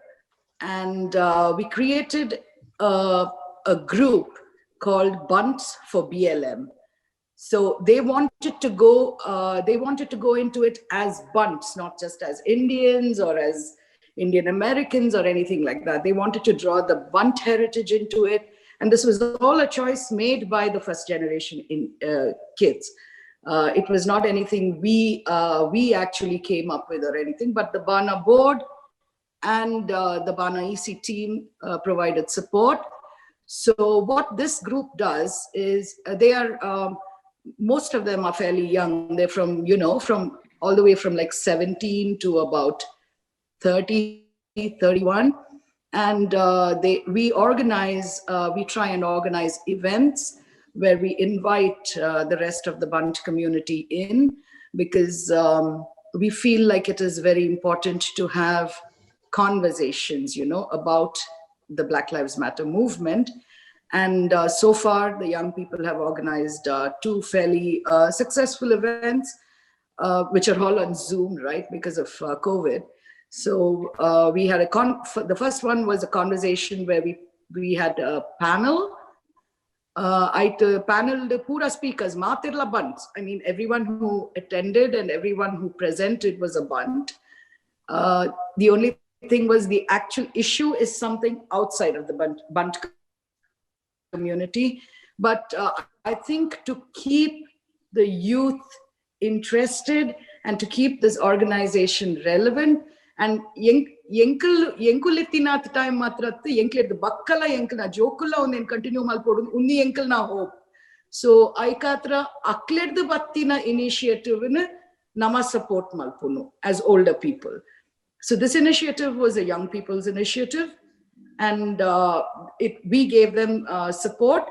and we created a group called Bunts for BLM. So they wanted to go into it as Bunts, not just as Indians or as Indian Americans or anything like that. They wanted to draw the Bunt heritage into it. And this was all a choice made by the first generation kids. It was not anything we actually came up with or anything, but the BANA board and the BANA EC team provided support. So what this group does is they are, most of them are fairly young. They're from, from all the way from like 17 to about 30, 31. And we try and organize events where we invite the rest of the Bunt community in because we feel like it is very important to have conversations, about the Black Lives Matter movement. And so far, the young people have organized 2 fairly successful events, which are all on Zoom, right, because of COVID. So we had the first one was a conversation where we had a panel. Panel the pura speakers, Matirla Bunts. I mean, everyone who attended and everyone who presented was a Bunt. The only thing was the actual issue is something outside of the Bunt community. But I think to keep the youth interested and to keep this organization relevant, and yenkulitinath time matrattu yenkle the bakkala yenkna jokula onen continue malpodu unni yenkal na hope. So aikatra akled the battina initiative in nama support malpunu as older people. So this initiative was a young people's initiative, and we gave them support,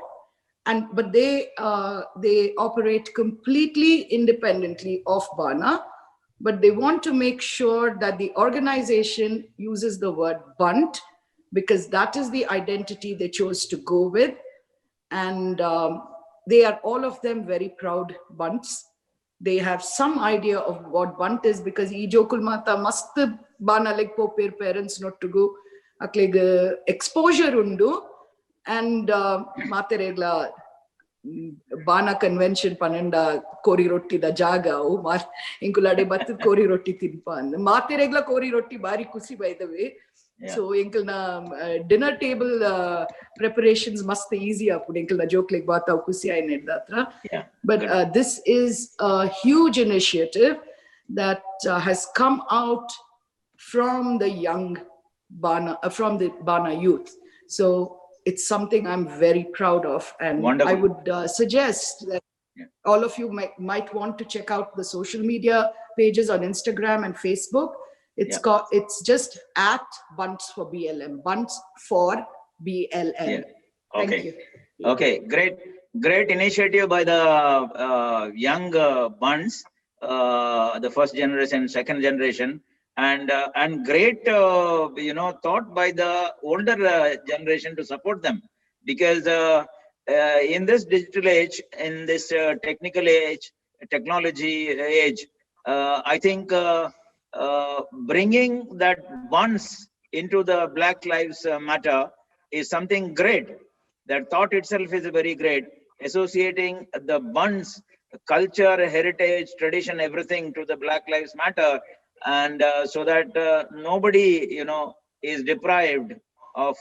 but they operate completely independently of BANA. But they want to make sure that the organization uses the word Bunt because that is the identity they chose to go with. And they are all of them very proud Bunts. they have some idea of what bunt is, because ee jokul mata mast bana like popir parents not to go akleg exposure undu, and mate regla bana convention panenda kori rotti da jaga o mar inkulade battu kori rotti tinpan mate regla kori rotti bari kusi, by the way. So inkulna dinner table preparations must be easy up inkulna joke like bata kusi ay nedatra. But this is a huge initiative that has come out from the young Bana, from the Bana youth. So it's something I'm very proud of, and wonderful. I would suggest that all of you might want to check out the social media pages on Instagram and Facebook. It's just at Bunts for BLM, Bunts for BLM. Thank you. Okay, great initiative by the young Bunts, the first generation, second generation, and great thought by the older generation to support them, because in this digital age, in this technology age, I think bringing that Bunts into the Black Lives Matter is something great. That thought itself is very great. Associating the Bunts culture, heritage, tradition, everything to the Black Lives Matter, and so that nobody is deprived of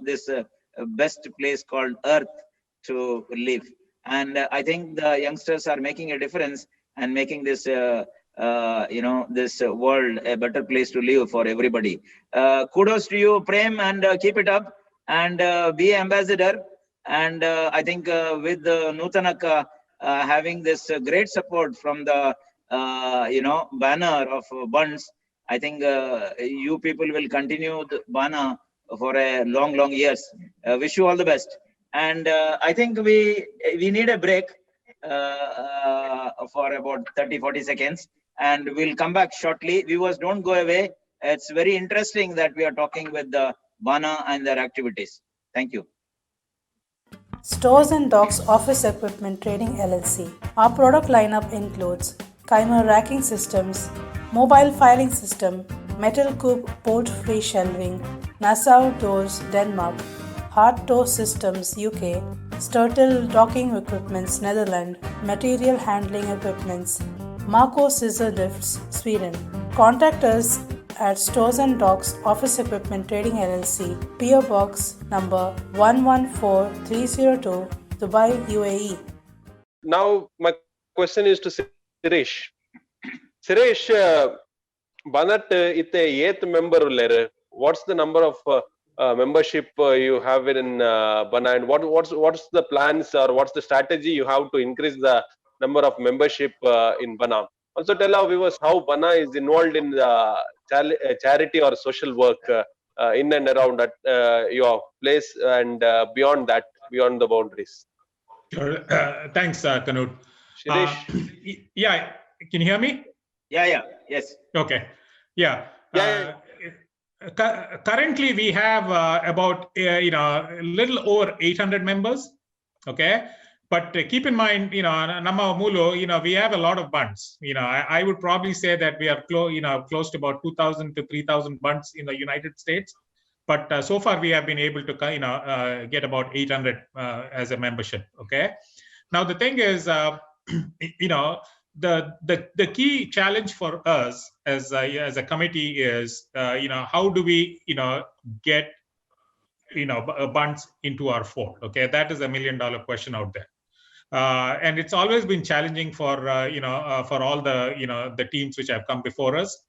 this best place called Earth to live. And I think the youngsters are making a difference and making this this world a better place to live for everybody. Kudos to you, Prem, and keep it up, and be ambassador. And I think with NUTHAN having this great support from the banner of Bunts, I think you people will continue the banner for a long years. Wish you all the best. And I think we need a break for about 30-40 seconds, and we'll come back shortly. Viewers, don't go away. It's very interesting that we are talking with the Bana and their activities. Thank you. Stores and Docks Office Equipment Trading LLC. Our product lineup includes Kymer racking systems, mobile filing system, metal coupe bolt-free shelving, Nassau doors Denmark, hard toe systems UK, Sturtle docking equipments Netherlands, material handling equipments, Marco scissor lifts Sweden. Contact us at Stores and Docks Office Equipment Trading LLC, PO Box number 114302, Dubai, UAE. Now my question is to SHIRISH. SHIRISH, Banat itte 8th member layer. What's the number of membership you have in Bana, and what's the plans or what's the strategy you have to increase the number of membership in Bana? Also tell our viewers how Bana is involved in the charity or social work in and around at your place and beyond that, beyond the boundaries. Sure. Thanks, Canute. SHIRISH. Yeah, can you hear me? Yeah. Yes. Okay. Yeah. Currently, we have about a little over 800 members. Okay. But keep in mind, Nama Mulo, we have a lot of bunts. I would probably say that we are close to about 2,000 to 3,000 bunts in the United States. But so far, we have been able to get about 800 as a membership. Okay. Now the thing is, the key challenge for us as a committee is, how do we get bunts into our fold? Okay, that is $1 million question out there. And it's always been challenging for for all the teams which have come before us.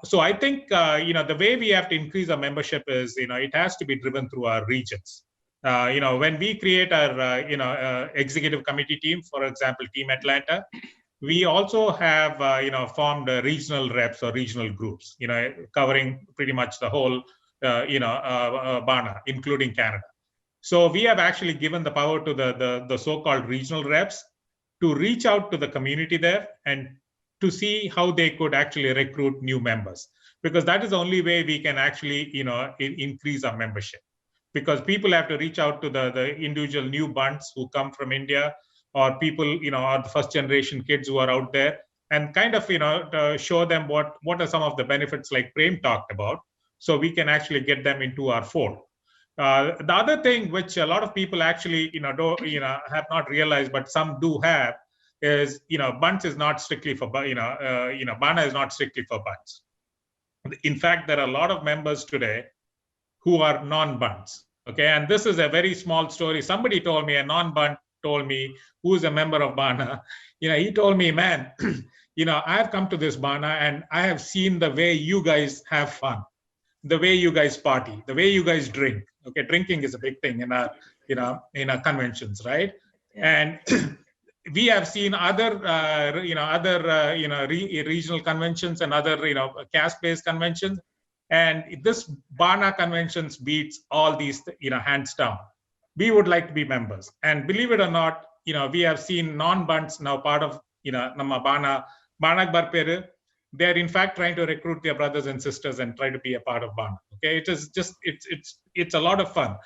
So I think the way we have to increase our membership is it has to be driven through our regions. When we create our executive committee team, for example, Team Atlanta, we also have formed regional reps or regional groups, covering pretty much the whole Bana, including Canada. So we have actually given the power to the so-called regional reps to reach out to the community there and to see how they could actually recruit new members, because that is the only way we can actually increase our membership. Because people have to reach out to the individual new bunts who come from India, or people, or the first generation kids who are out there, and kind of, to show them what are some of the benefits like Prem talked about, so we can actually get them into our fold. The other thing which a lot of people actually, have not realized, but some do have, is, bunts is not strictly for, Bana is not strictly for bunts. In fact, there are a lot of members today who are non-bunts. Okay, and this is a very small story. Somebody told me, a non-bunt told me, who is a member of Bana, he told me, man, I've come to this Bana and I have seen the way you guys have fun, the way you guys party, the way you guys drink. Okay, drinking is a big thing in our, in our conventions, right? Yeah. And we have seen other, regional conventions and other, caste-based conventions, and this Bana conventions beats all these, hands down. We would like to be members, and believe it or not, we have seen non-bunts now part of, Namma Bana Barperu. They're in fact trying to recruit their brothers and sisters and try to be a part of Bana. Okay, it is just it's a lot of fun.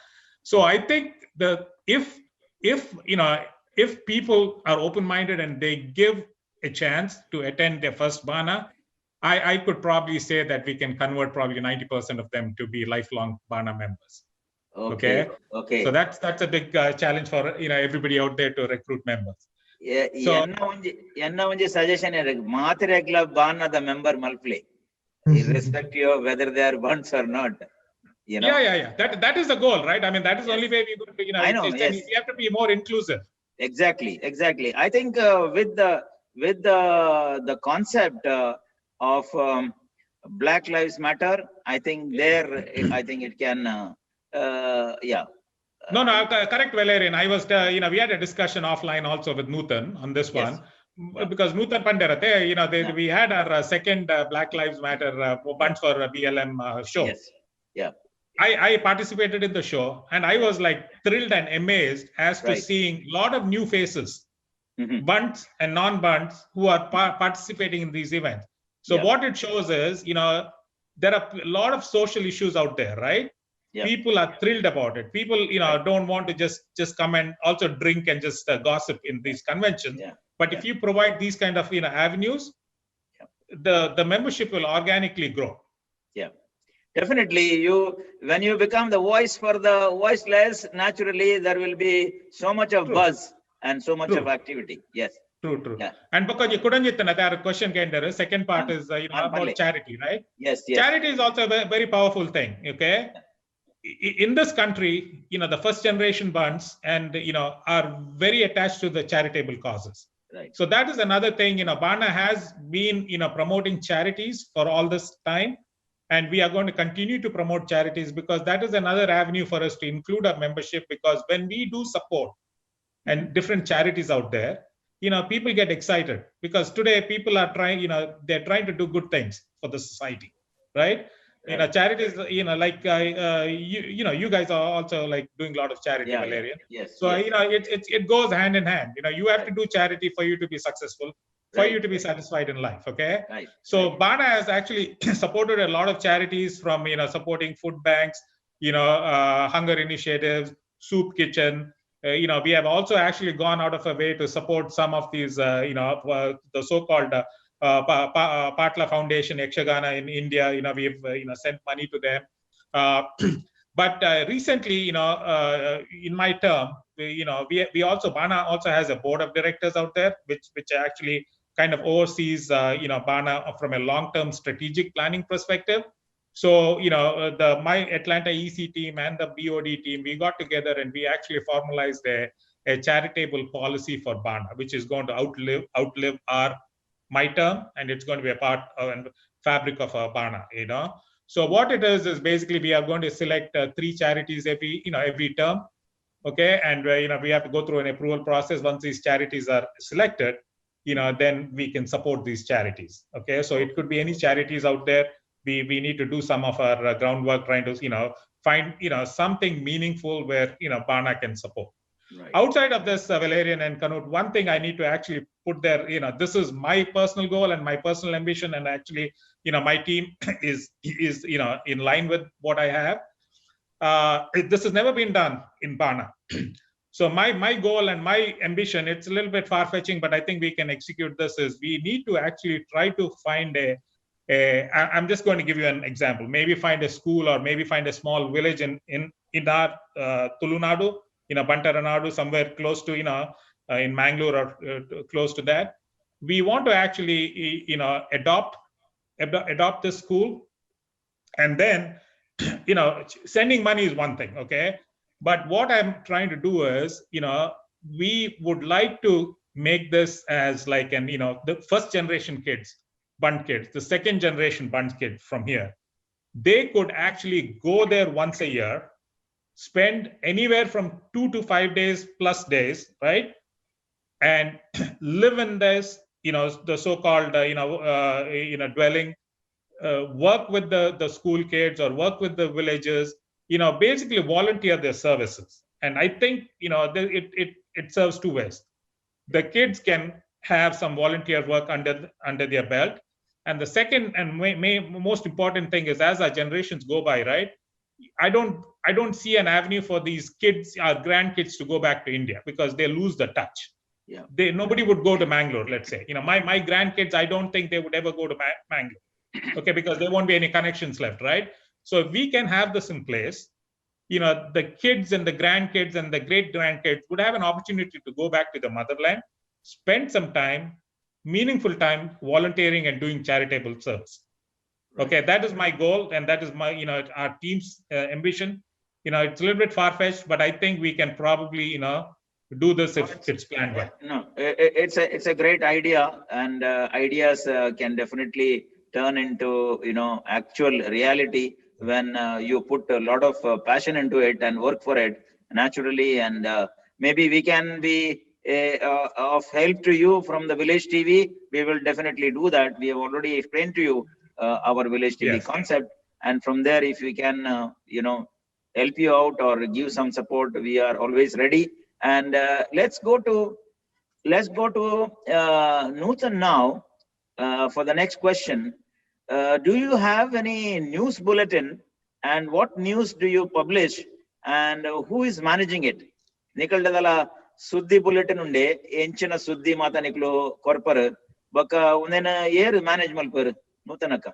So I think that if people are open-minded and they give a chance to attend their first Bana, I could probably say that we can convert probably 90% of them to be lifelong Bana members. Okay. So that's a big challenge for everybody out there to recruit members. Yeah. So suggestion is Mathregla Bana the member mulplay, irrespective of whether they are bunts or not. Yeah. That is the goal, right? I mean, that is the only way we could, I know. Yes. We have to be more inclusive. Exactly. I think with the concept of Black Lives Matter, I think it can. No, correct, Valerian. I was, we had a discussion offline also with NUTHAN on this one, because NUTHAN Pandarate, we had our second Black Lives Matter bunch for BLM show. Yes. Yeah. I participated in the show, and I was like thrilled and amazed as to seeing a lot of new faces, bunts and non-bunts, who are participating in these events. So what it shows is, there are a lot of social issues out there, right? Yeah. People are thrilled about it. People, don't want to just come and also drink and just gossip in these conventions. Yeah. But if you provide these kind of avenues, the membership will organically grow. Yeah, definitely. When you become the voice for the voiceless, naturally there will be so much of buzz and so much of activity. Yes. True. Yeah. And because you couldn't get another question, second part is about charity, right? Yes. Charity is also a very powerful thing. Okay. Yeah. In this country, the first generation bunts and are very attached to the charitable causes. Right. So that is another thing. Bana has been promoting charities for all this time, and we are going to continue to promote charities, because that is another avenue for us to include our membership. Because when we do support and different charities out there, people get excited, because today people are trying, they're trying to do good things for the society, right? Charities, like you guys are also like doing a lot of charity, Valerian. Yes. So it goes hand in hand. You have to do charity for you to be successful, for you to be satisfied in life. Okay. Right. So Bana has actually supported a lot of charities, from supporting food banks, hunger initiatives, soup kitchen. We have also actually gone out of a way to support some of these, the so-called Patla Foundation, Yakshagana in India. We've sent money to them. But recently, in my term, we also, Bana also has a board of directors out there, which actually kind of oversees, Bana from a long-term strategic planning perspective. So, my Atlanta EC team and the BOD team, we got together and we actually formalized a charitable policy for Bana, which is going to outlive my term, and it's going to be a part and fabric of our Bana. So what it is basically we are going to select 3 charities every term. Okay, and we have to go through an approval process. Once these charities are selected, then we can support these charities. Okay, so it could be any charities out there. We need to do some of our groundwork, trying to find something meaningful where Bana can support. Right. Outside of this, Valerian and Canute, one thing I need to actually put there, this is my personal goal and my personal ambition, and actually, my team is in line with what I have. This has never been done in Bana. So my goal and my ambition, it's a little bit far-fetching, but I think we can execute this, is we need to actually try to find I'm just going to give you an example. Maybe find a school or maybe find a small village in our Tulunadu, Bantaranadu, somewhere close to, in Mangalore or close to that. We want to actually, adopt this school, and then, sending money is one thing, okay? But what I'm trying to do is, we would like to make this as like the first generation kids, Bund kids, the second generation Bund kids from here. They could actually go there once a year, spend anywhere from 2 to 5 days plus days, right? And live in this, the so-called, dwelling, work with the school kids or work with the villagers, basically volunteer their services. And I think, it serves two ways. The kids can have some volunteer work under their belt. And the second and most important thing is, as our generations go by, right, I don't see an avenue for these kids, our grandkids, to go back to India, because they lose the touch. Yeah. Nobody would go to Mangalore, let's say. My grandkids, I don't think they would ever go to Mangalore. Okay, because there won't be any connections left, right? So if we can have this in place, the kids and the grandkids and the great grandkids would have an opportunity to go back to the motherland, spend some time, meaningful time, volunteering and doing charitable service. Okay, that is my goal, and that is my, our team's ambition. It's a little bit far-fetched, but I think we can probably, do this if it's planned well. No, it's a great idea, and ideas can definitely turn into, actual reality when you put a lot of passion into it and work for it naturally. And maybe we can be of help to you from the Village TV. We will definitely do that. We have already explained to you our Village TV concept, and from there, if we can, help you out or give some support, we are always ready. And let's go to NUTHAN now for the next question. Do you have any news bulletin, and what news do you publish, and who is managing it? Nikaldala Suddi bulletin unde, enchina Suddi mata niklo korpar, baka undena year management per NUTHANaka.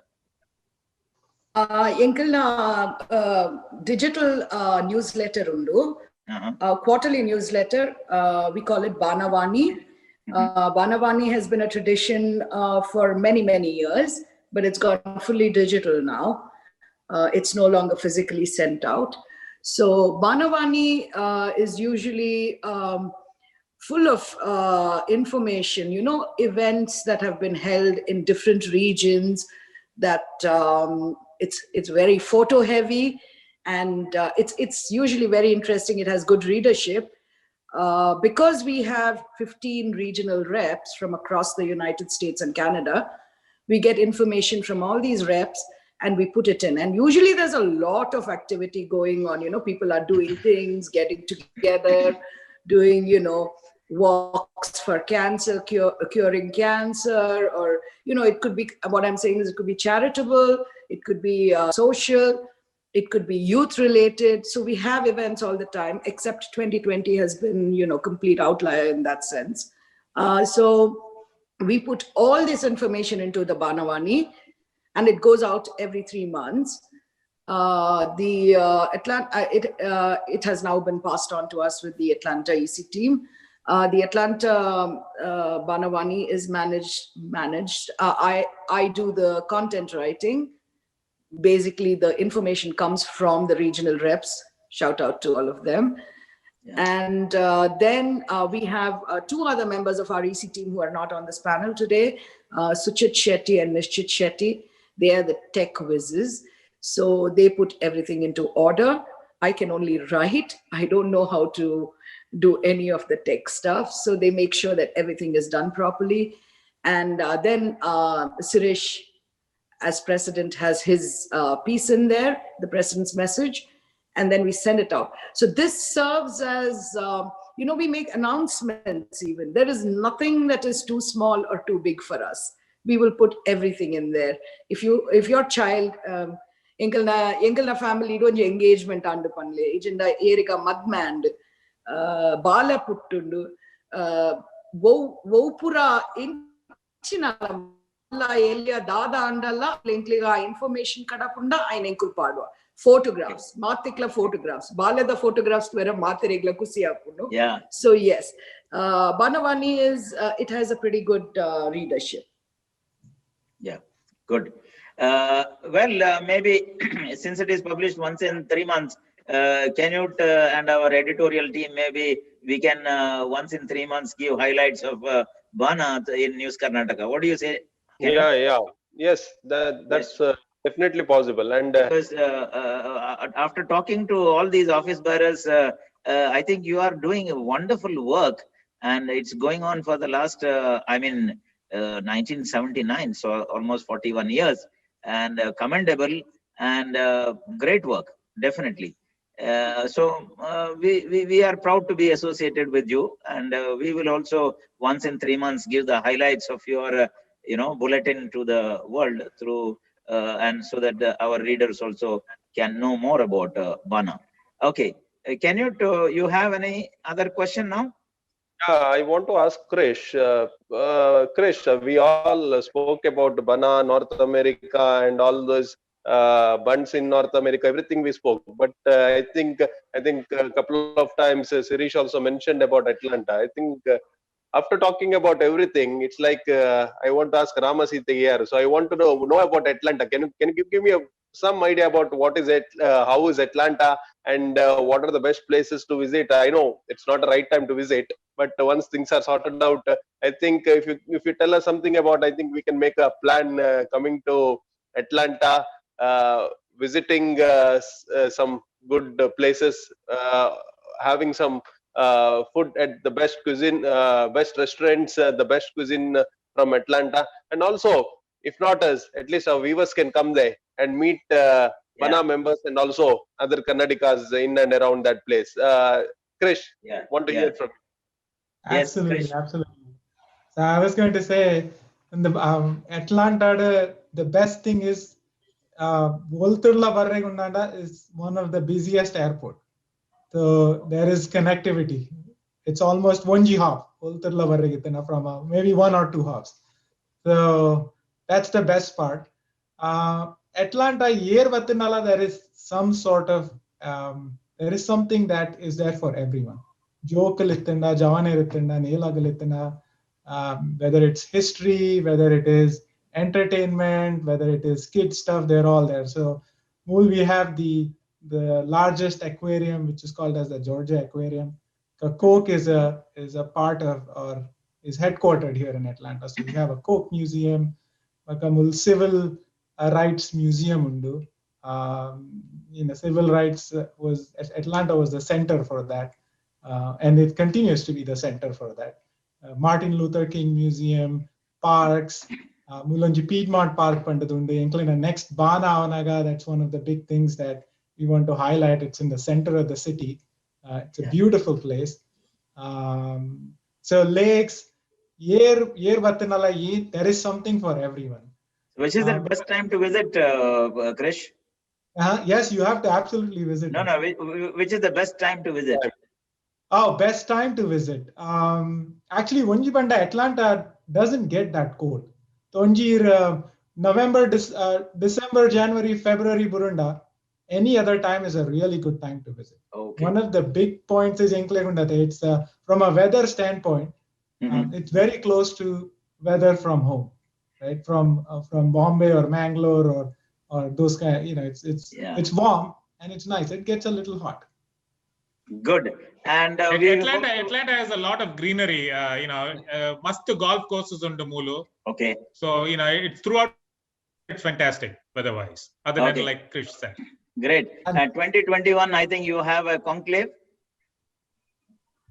Enkalna digital newsletter undu. Quarterly newsletter, we call it Banavani. Banavani has been a tradition for many, many years, but it's gone fully digital now. It's no longer physically sent out. So Banavani is usually full of information, events that have been held in different regions, that it's very photo heavy. And it's usually very interesting. It has good readership. Because we have 15 regional reps from across the United States and Canada, we get information from all these reps and we put it in. And usually there's a lot of activity going on. People are doing things, getting together, doing, walks for cancer, curing cancer, or, it could be, what I'm saying is it could be charitable, it could be social, it could be youth related. So we have events all the time, except 2020 has been, complete outlier in that sense. So we put all this information into the Banavani, and it goes out every 3 months. It has now been passed on to us with the Atlanta EC team. The Atlanta Banavani is managed. I do the content writing. Basically, the information comes from the regional reps. Shout out to all of them. Yeah. And then we have 2 other members of our EC team who are not on this panel today, Suchit Shetty and Nishchit Shetty. They are the tech whizzes. So they put everything into order. I can only write. I don't know how to do any of the tech stuff. So they make sure that everything is done properly. And then SHIRISH, as president, has his piece in there, the president's message, and then we send it out. So this serves as, we make announcements even. There is nothing that is too small or too big for us. We will put everything in there. If your child, enkalna family do engagement and panle, ijinda erika madmand, Bala puttundu Vopura inchinala elia dada andalla linkliga information kadakunda aina enkul paadwa photographs maathikla photographs balada photographs vera maathirigla kusi apunnu. So yes, Banavani is it has a pretty good readership. Good. Maybe since it is published once in 3 months, Canute and our editorial team, maybe we can once in 3 months give highlights of Bana in News Karnataka. What do you say, Canute? Yes, that's definitely possible. And because after talking to all these office bearers, I think you are doing a wonderful work, and it's going on for the last 1979, so almost 41 years, and commendable and great work, definitely. We are proud to be associated with you, and we will also once in 3 months give the highlights of your bulletin to the world through and so that our readers also can know more about Bana. Okay, can you have any other question now? I want to ask KRISH. KRISH, we all spoke about Bana, North America, and all those bunds in North America. Everything we spoke, but I think a couple of times SHIRISH also mentioned about Atlanta. I think after talking about everything, it's like I want to ask Ramasita here. So I want to know about Atlanta. Can you give me some idea about what is it, how is Atlanta, and what are the best places to visit? I know it's not the right time to visit, but once things are sorted out, I think if you tell us something about, I think we can make a plan coming to Atlanta, visiting some good places, having some food at the best cuisine, best restaurants, the best cuisine from Atlanta, and also, if not us, at least our viewers can come there and meet Bana members and also other Karnatikas in and around that place. KRISH, want to hear from you. Absolutely, absolutely. So I was going to say, in the Atlanta, the best thing is Volturla Barregundanda is one of the busiest airport. So there is connectivity. It's almost 1G hop from maybe 1 or 2 hops. So that's the best part. Atlanta, there is some sort of there is something that is there for everyone. Whether it's history, whether it is entertainment, whether it is kid stuff, they're all there. So we have the largest aquarium, which is called as the Georgia Aquarium. Coke is a part of, or is headquartered here in Atlanta. So we have a Coke museum, a civil rights museum. Civil rights Atlanta was the center for that, and it continues to be the center for that. Martin Luther King Museum, parks, Mulanji Piedmont Park pandadundu. Including next Bana Avanaga, that's one of the big things that we want to highlight. It's in the center of the city. It's a beautiful place. So lakes, there is something for everyone. Which is the best time to visit, KRISH? Yes, you have to absolutely visit. No, which is the best time to visit? Oh, best time to visit. Actually, Vanjibanda, Atlanta doesn't get that cold. Tonjir, November, December, January, February, Burunda, any other time is a really good time to visit. Okay. One of the big points is it's from a weather standpoint, it's very close to weather from home, right? From Bombay or Mangalore or those kind. It's warm and it's nice. It gets a little hot. Good. And Atlanta has a lot of greenery. Must golf courses on the Mulu. Okay. So it's throughout. It's fantastic weather-wise. Other than like KRISH said. Great. 2021, I think you have a conclave.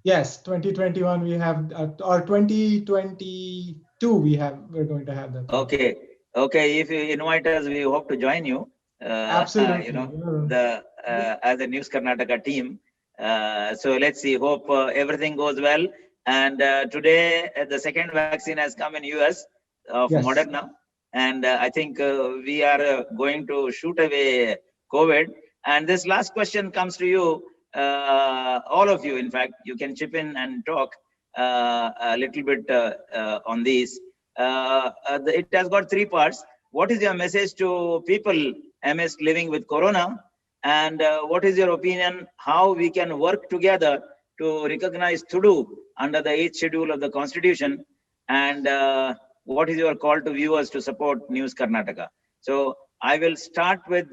Yes, 2021 we have, or 2022 we're going to have that. Okay. If you invite us, we hope to join you. Absolutely. As a News Karnataka team. So let's see. Hope everything goes well. And today the second vaccine has come in US of Moderna, and I think we are going to shoot away COVID. And this last question comes to you. all of you, in fact, you can chip in and talk a little bit on these. It has got 3 parts. What is your message to people amidst living with Corona? And what is your opinion how we can work together to recognize Tulu under the 8th schedule of the Constitution? And what is your call to viewers to support News Karnataka? So I will start with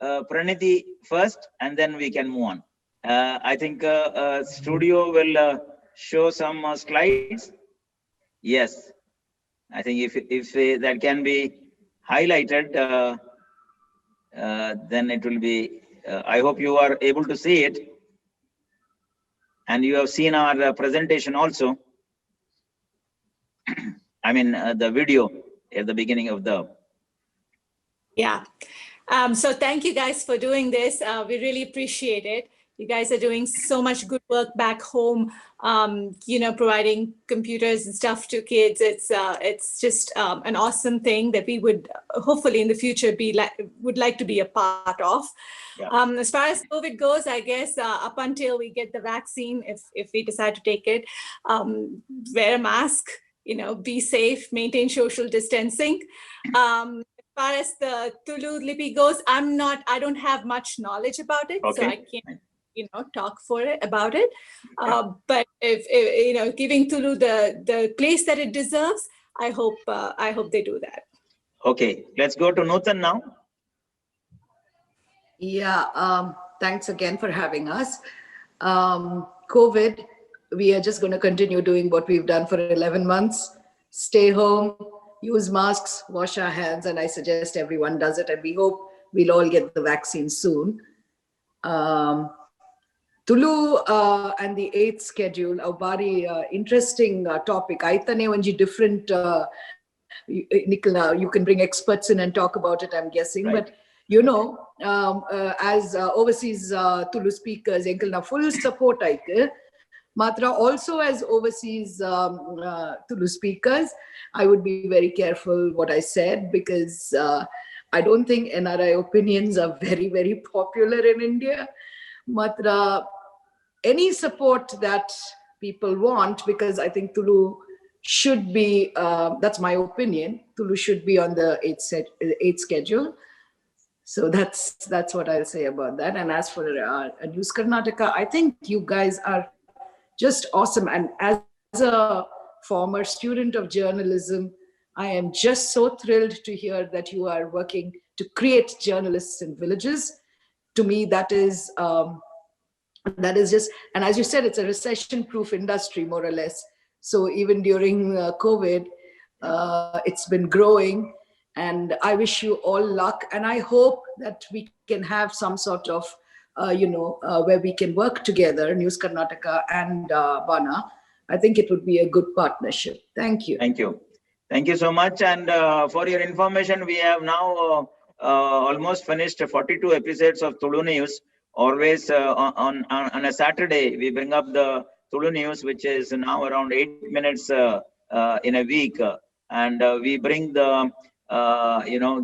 PRANITHI first, and then we can move on. I think studio will show some slides. Yes, I think if that can be highlighted, then it will be, I hope you are able to see it. And you have seen our presentation also. I mean, the video at the beginning of the. Yeah. So thank you guys for doing this. We really appreciate it. You guys are doing so much good work back home, you know, providing computers and stuff to kids. It's just an awesome thing that we would hopefully in the future would like to be a part of. Yeah. As far as COVID goes, I guess up until we get the vaccine, if we decide to take it, wear a mask, you know, be safe, maintain social distancing. As far as the Tulu Lipi goes, I don't have much knowledge about it, okay. So I can't, you know, talk about it. But if you know, giving Tulu the place that it deserves, I hope they do that. Okay, let's go to NUTHAN now. Yeah, thanks again for having us. COVID, we are just going to continue doing what we've done for 11 months. Stay home, use masks, wash our hands, and I suggest everyone does it, and we hope we'll all get the vaccine soon. Tulu and the 8th schedule, a very interesting topic. Aitane onji different, Nicola, you can bring experts in and talk about it, I'm guessing. Right. But you know, as overseas Tulu speakers, enkalna full support aike. Matra also as overseas Tulu speakers, I would be very careful what I said, because I don't think NRI opinions are very, very popular in India. Matra, any support that people want, because I think Tulu should be, that's my opinion, Tulu should be on the 8th schedule. So that's what I'll say about that. And as for News Karnataka, I think you guys are just awesome. And as a former student of journalism, I am just so thrilled to hear that you are working to create journalists in villages. To me, that is just, and as you said, it's a recession-proof industry, more or less. So even during COVID, it's been growing, and I wish you all luck. And I hope that we can have some sort of, where we can work together, News Karnataka and Bana. I think it would be a good partnership. Thank you. Thank you. Thank you so much. And for your information, we have now almost finished 42 episodes of Tulu News. Always on a Saturday, we bring up the Tulu News, which is now around 8 minutes in a week. And we bring the,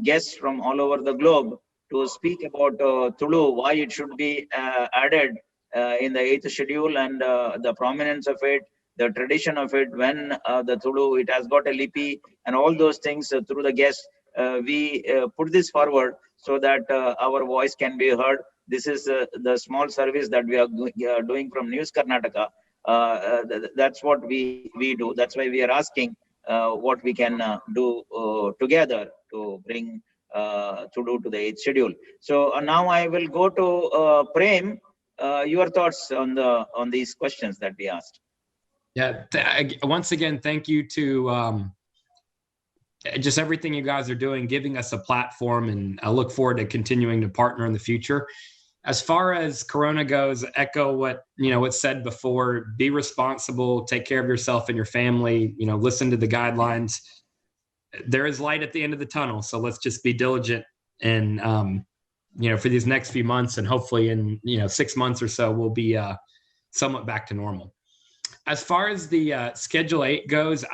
guests from all over the globe to speak about Tulu, why it should be added in the 8th schedule, and the prominence of it, the tradition of it, when the Tulu, it has got a lipi, and all those things through the guests. We put this forward so that our voice can be heard. This is the small service that we are doing from News Karnataka. That's what we do. That's why we are asking what we can do together to bring Tulu to the 8th schedule. So now I will go to PREM. Your thoughts on these questions that we asked. Yeah, once again, thank you to just everything you guys are doing, giving us a platform, and I look forward to continuing to partner in the future. As far as Corona goes, echo what what's said before. Be responsible, take care of yourself and your family, listen to the guidelines. There is light at the end of the tunnel, so let's just be diligent and for these next few months, and hopefully in 6 months or so we'll be somewhat back to normal. As far as the Schedule 8 goes,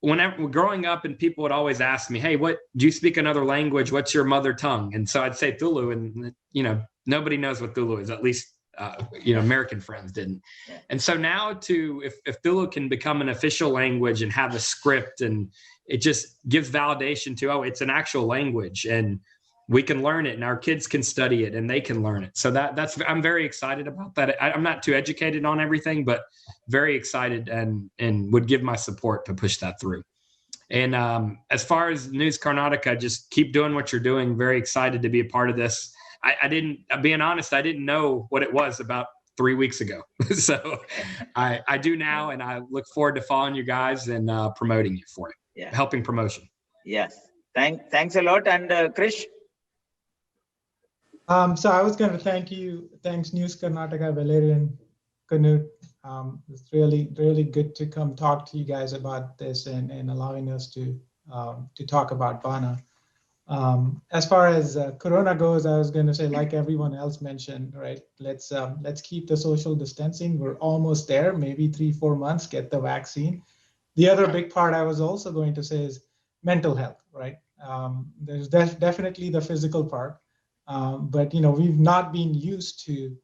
whenever growing up, and people would always ask me, hey, what do you speak another language? What's your mother tongue? And so I'd say Tulu, and nobody knows what Thulu is, at least American friends didn't. And so now if Thulu can become an official language and have a script, and it just gives validation to, it's an actual language and we can learn it and our kids can study it and they can learn it. So I'm very excited about that. I'm not too educated on everything, but very excited and would give my support to push that through. And as far as News Karnataka, just keep doing what you're doing. Very excited to be a part of this. Being honest, I didn't know what it was about 3 weeks ago. So I do now, and I look forward to following you guys and promoting you for it, helping promotion. Yes. Thanks a lot. And KRISH? So I was going to thanks News Karnataka, Valerian, Canute. It's really, really good to come talk to you guys about this and allowing us to talk about Bana. As far as Corona goes, I was going to say, like everyone else mentioned, right? Let's keep the social distancing. We're almost there, maybe 3-4 months, get the vaccine. The other big part I was also going to say is mental health, right? There's definitely the physical part. But we've not been used to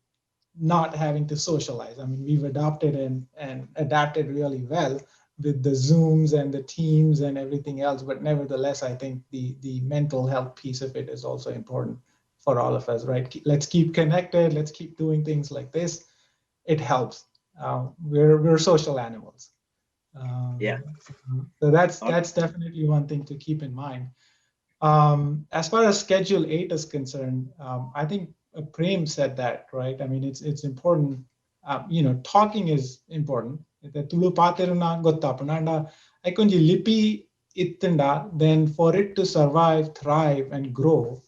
not having to socialize. I mean, we've adopted and adapted really well with the Zooms and the Teams and everything else. But nevertheless, I think the mental health piece of it is also important for all of us, right? Let's keep connected. Let's keep doing things like this. It helps. We're social animals. So that's definitely one thing to keep in mind. As far as Schedule 8 is concerned, I think PREM said that, right? I mean, it's important. Talking is important. Tulu patiruna gottapunanda. Ikonji lipi ittinda, then for it to survive, thrive, and grow,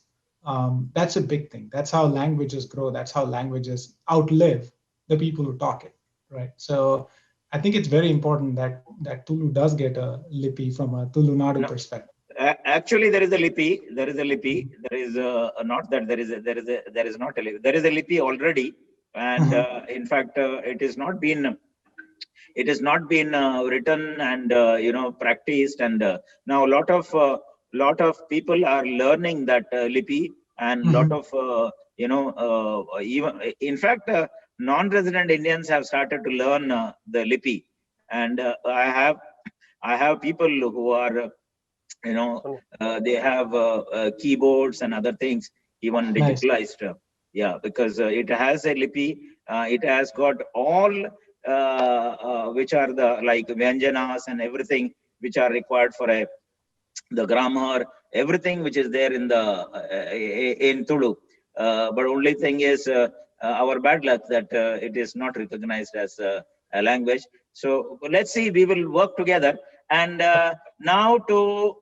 that's a big thing. That's how languages grow. That's how languages outlive the people who talk it, right? So I think it's very important that Tulu does get a lipi from a Tulu Nadu perspective. Actually, there is a lipi. There is a lipi. There is not that there is not a lipi. There is a lipi already, and in fact, it has not been written and practiced. And now a lot of people are learning that lipi, and lot of even in fact, non-resident Indians have started to learn the lipi, and I have people who are they have keyboards and other things, even digitalized. Because it has a lipi. It has got all which are the like vyanjanas and everything which are required for the grammar, everything which is there in Tulu. But only thing is our bad luck that it is not recognized as a language. So let's see. We will work together. And now to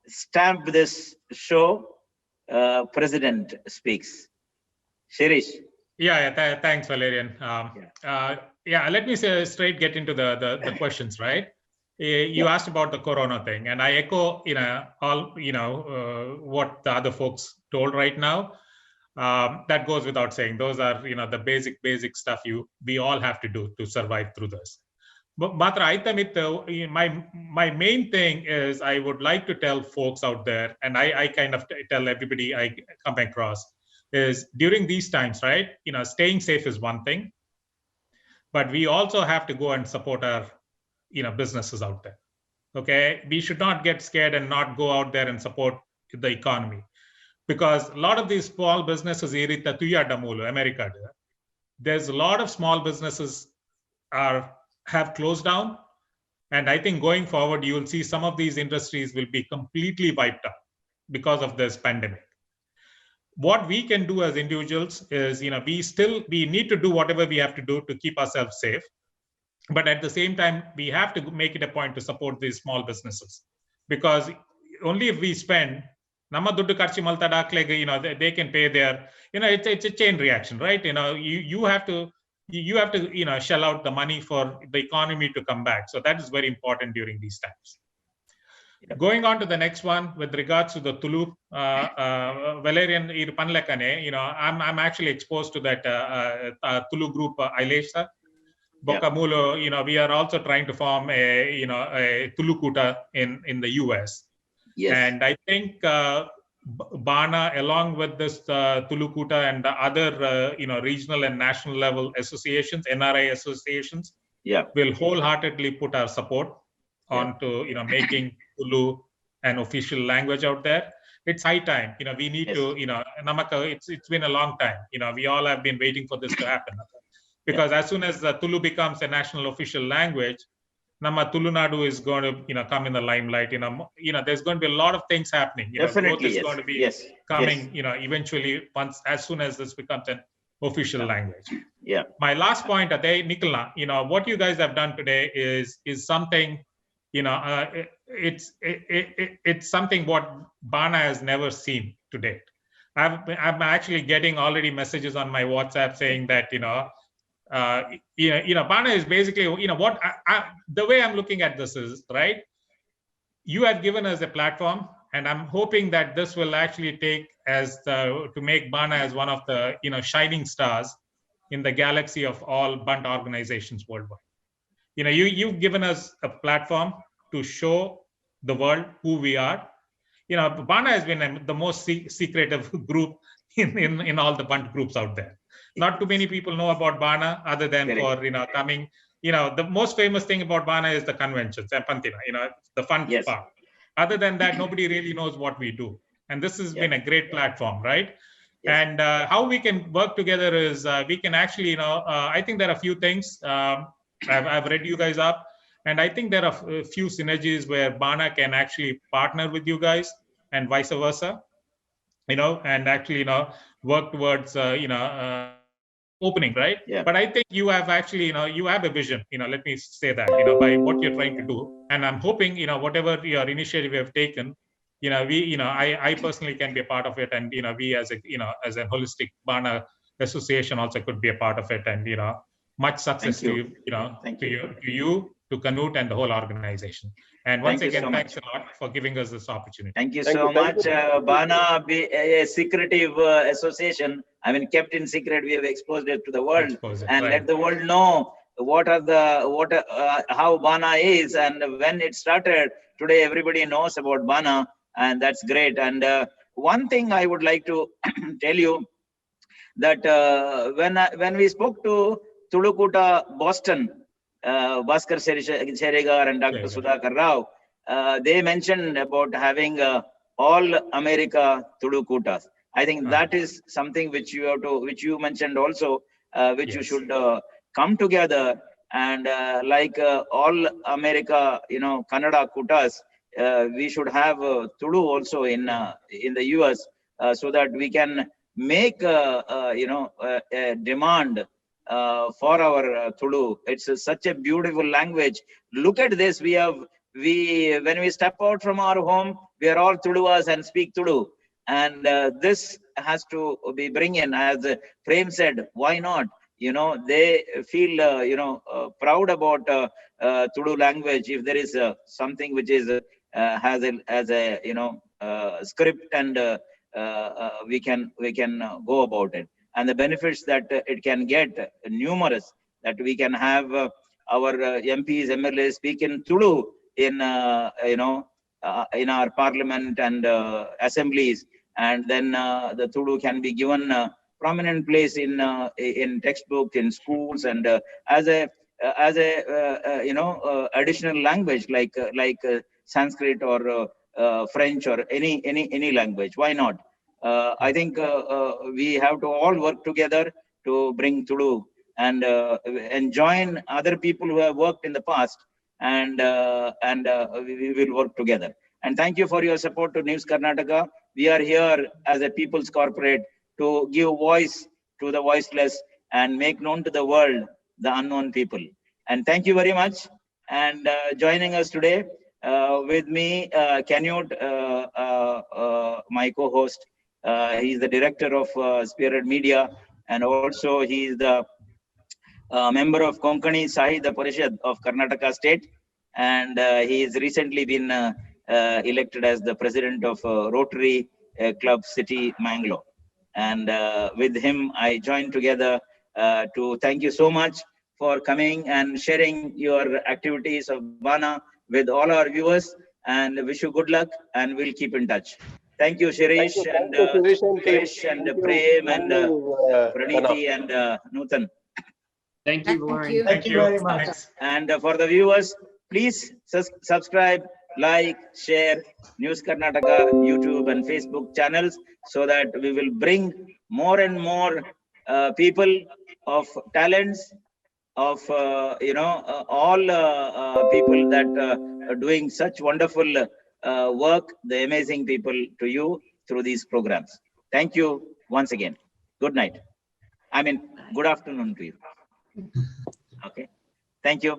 stamp this show, President speaks. Shirish. Thanks, Valerian. Let me get into the questions, right? You asked about the Corona thing, and I echo what the other folks told right now. That goes without saying. Those are the basic stuff we all have to do to survive through this. But my main thing is I would like to tell folks out there, and I kind of tell everybody I come across, is during these times, right? Staying safe is one thing, but we also have to go and support our businesses out there. Okay, we should not get scared and not go out there and support the economy, because a lot of these small businesses, America, there's a lot of small businesses have closed down, and I think going forward you will see some of these industries will be completely wiped out because of this pandemic. What we can do as individuals is we need to do whatever we have to do to keep ourselves safe, but at the same time we have to make it a point to support these small businesses, because only if we spend they can pay their it's a chain reaction, right? You have to shell out the money for the economy to come back. So that is very important during these times. Going on to the next one with regards to the Tulu, Valerian, I'm actually exposed to that Tulu group, Ailesha. Bokamulo, we are also trying to form a Tulu Kuta in the US. Yes. And I think Bana, along with this Tulukuta and the other regional and national level associations, NRI associations, will wholeheartedly put our support onto making Tulu an official language out there. It's high time. We need to, Namaka, it's been a long time. We all have been waiting for this to happen. Because as soon as the Tulu becomes a national official language, Nama Tulunadu is going to come in the limelight. There's going to be a lot of things happening. Definitely, growth is going to be coming. Eventually, as soon as this becomes an official language. My last point today, Nicola, what you guys have done today is something. It's something what Bana has never seen to date. I'm actually getting already messages on my WhatsApp saying that Bana is basically what the way I'm looking at this is, right, you have given us a platform, and I'm hoping that this will actually take to make Bana as one of the shining stars in the galaxy of all Bunt organizations worldwide. You've given us a platform to show the world who we are. Bana has been the most secretive group in all the Bunt groups out there. Not too many people know about Bana other than for coming. The most famous thing about Bana is the conventions, the fun part. Other than that, nobody really knows what we do. And this has been a great platform, right? And how we can work together is we can actually, I think there are a few things. I've read you guys up, and I think there are a few synergies where Bana can actually partner with you guys and vice versa, and actually, work towards, opening, right? But I think you have actually, you have a vision, let me say that, by what you're trying to do. And I'm hoping, whatever your initiative you have taken, I personally can be a part of it. And, we as a holistic Bana association also could be a part of it. And, much success to you, to Canute and the whole organization. And once again, thanks a lot for giving us this opportunity. Thank you so much. Bana be a secretive association. I mean, kept in secret. We have exposed it to the world and let the world know how Bana is and when it started. Today, everybody knows about Bana, and that's great. And one thing I would like to tell you that when we spoke to Tulukuta, Boston, Bhaskar Sherigar and Dr. Sudhakar Rao, they mentioned about having all America Tulukutas. I think that is something which you mentioned also, which you should come together and like all America, Kannada Kutas, we should have Tulu also in the US, so that we can make a demand for our Tulu. It's such a beautiful language. Look at this. When we step out from our home, we are all Tuluas and speak Tulu. And this has to be bring in, as PREM said, why not? They feel, proud about Tulu language. If there is something which is has a script, and we can go about it. And the benefits that it can get numerous, that we can have our MPs, MLAs speak in Tulu in in our parliament and assemblies, and then the Tulu can be given a prominent place in textbook, in schools, and as a additional language like Sanskrit or French or any language. Why not? I think we have to all work together to bring Tulu and join other people who have worked in the past, and we will work together. And thank you for your support to News Karnataka. We are here as a people's corporate to give voice to the voiceless and make known to the world the unknown people. And thank you very much. And joining us today with me, Canute, my co-host. He's the director of Spearhead Media, and also he is the member of Konkani Sahitya Parishad of Karnataka State, and he has recently been elected as the president of Rotary Club City Mangalore. And with him, I joined together to thank you so much for coming and sharing your activities of Bana with all our viewers, and wish you good luck, and we'll keep in touch. Thank you, Shirish, and KRISH and PREM and PRANIThi and NUTHAN. Thank you, Valerian. Thank you very much. And for the viewers, please subscribe, like, share News Karnataka YouTube and Facebook channels so that we will bring more and more people of talents, of all people that are doing such wonderful work, the amazing people to you through these programs. Thank you once again. Good night. Good afternoon to you. Okay. Thank you.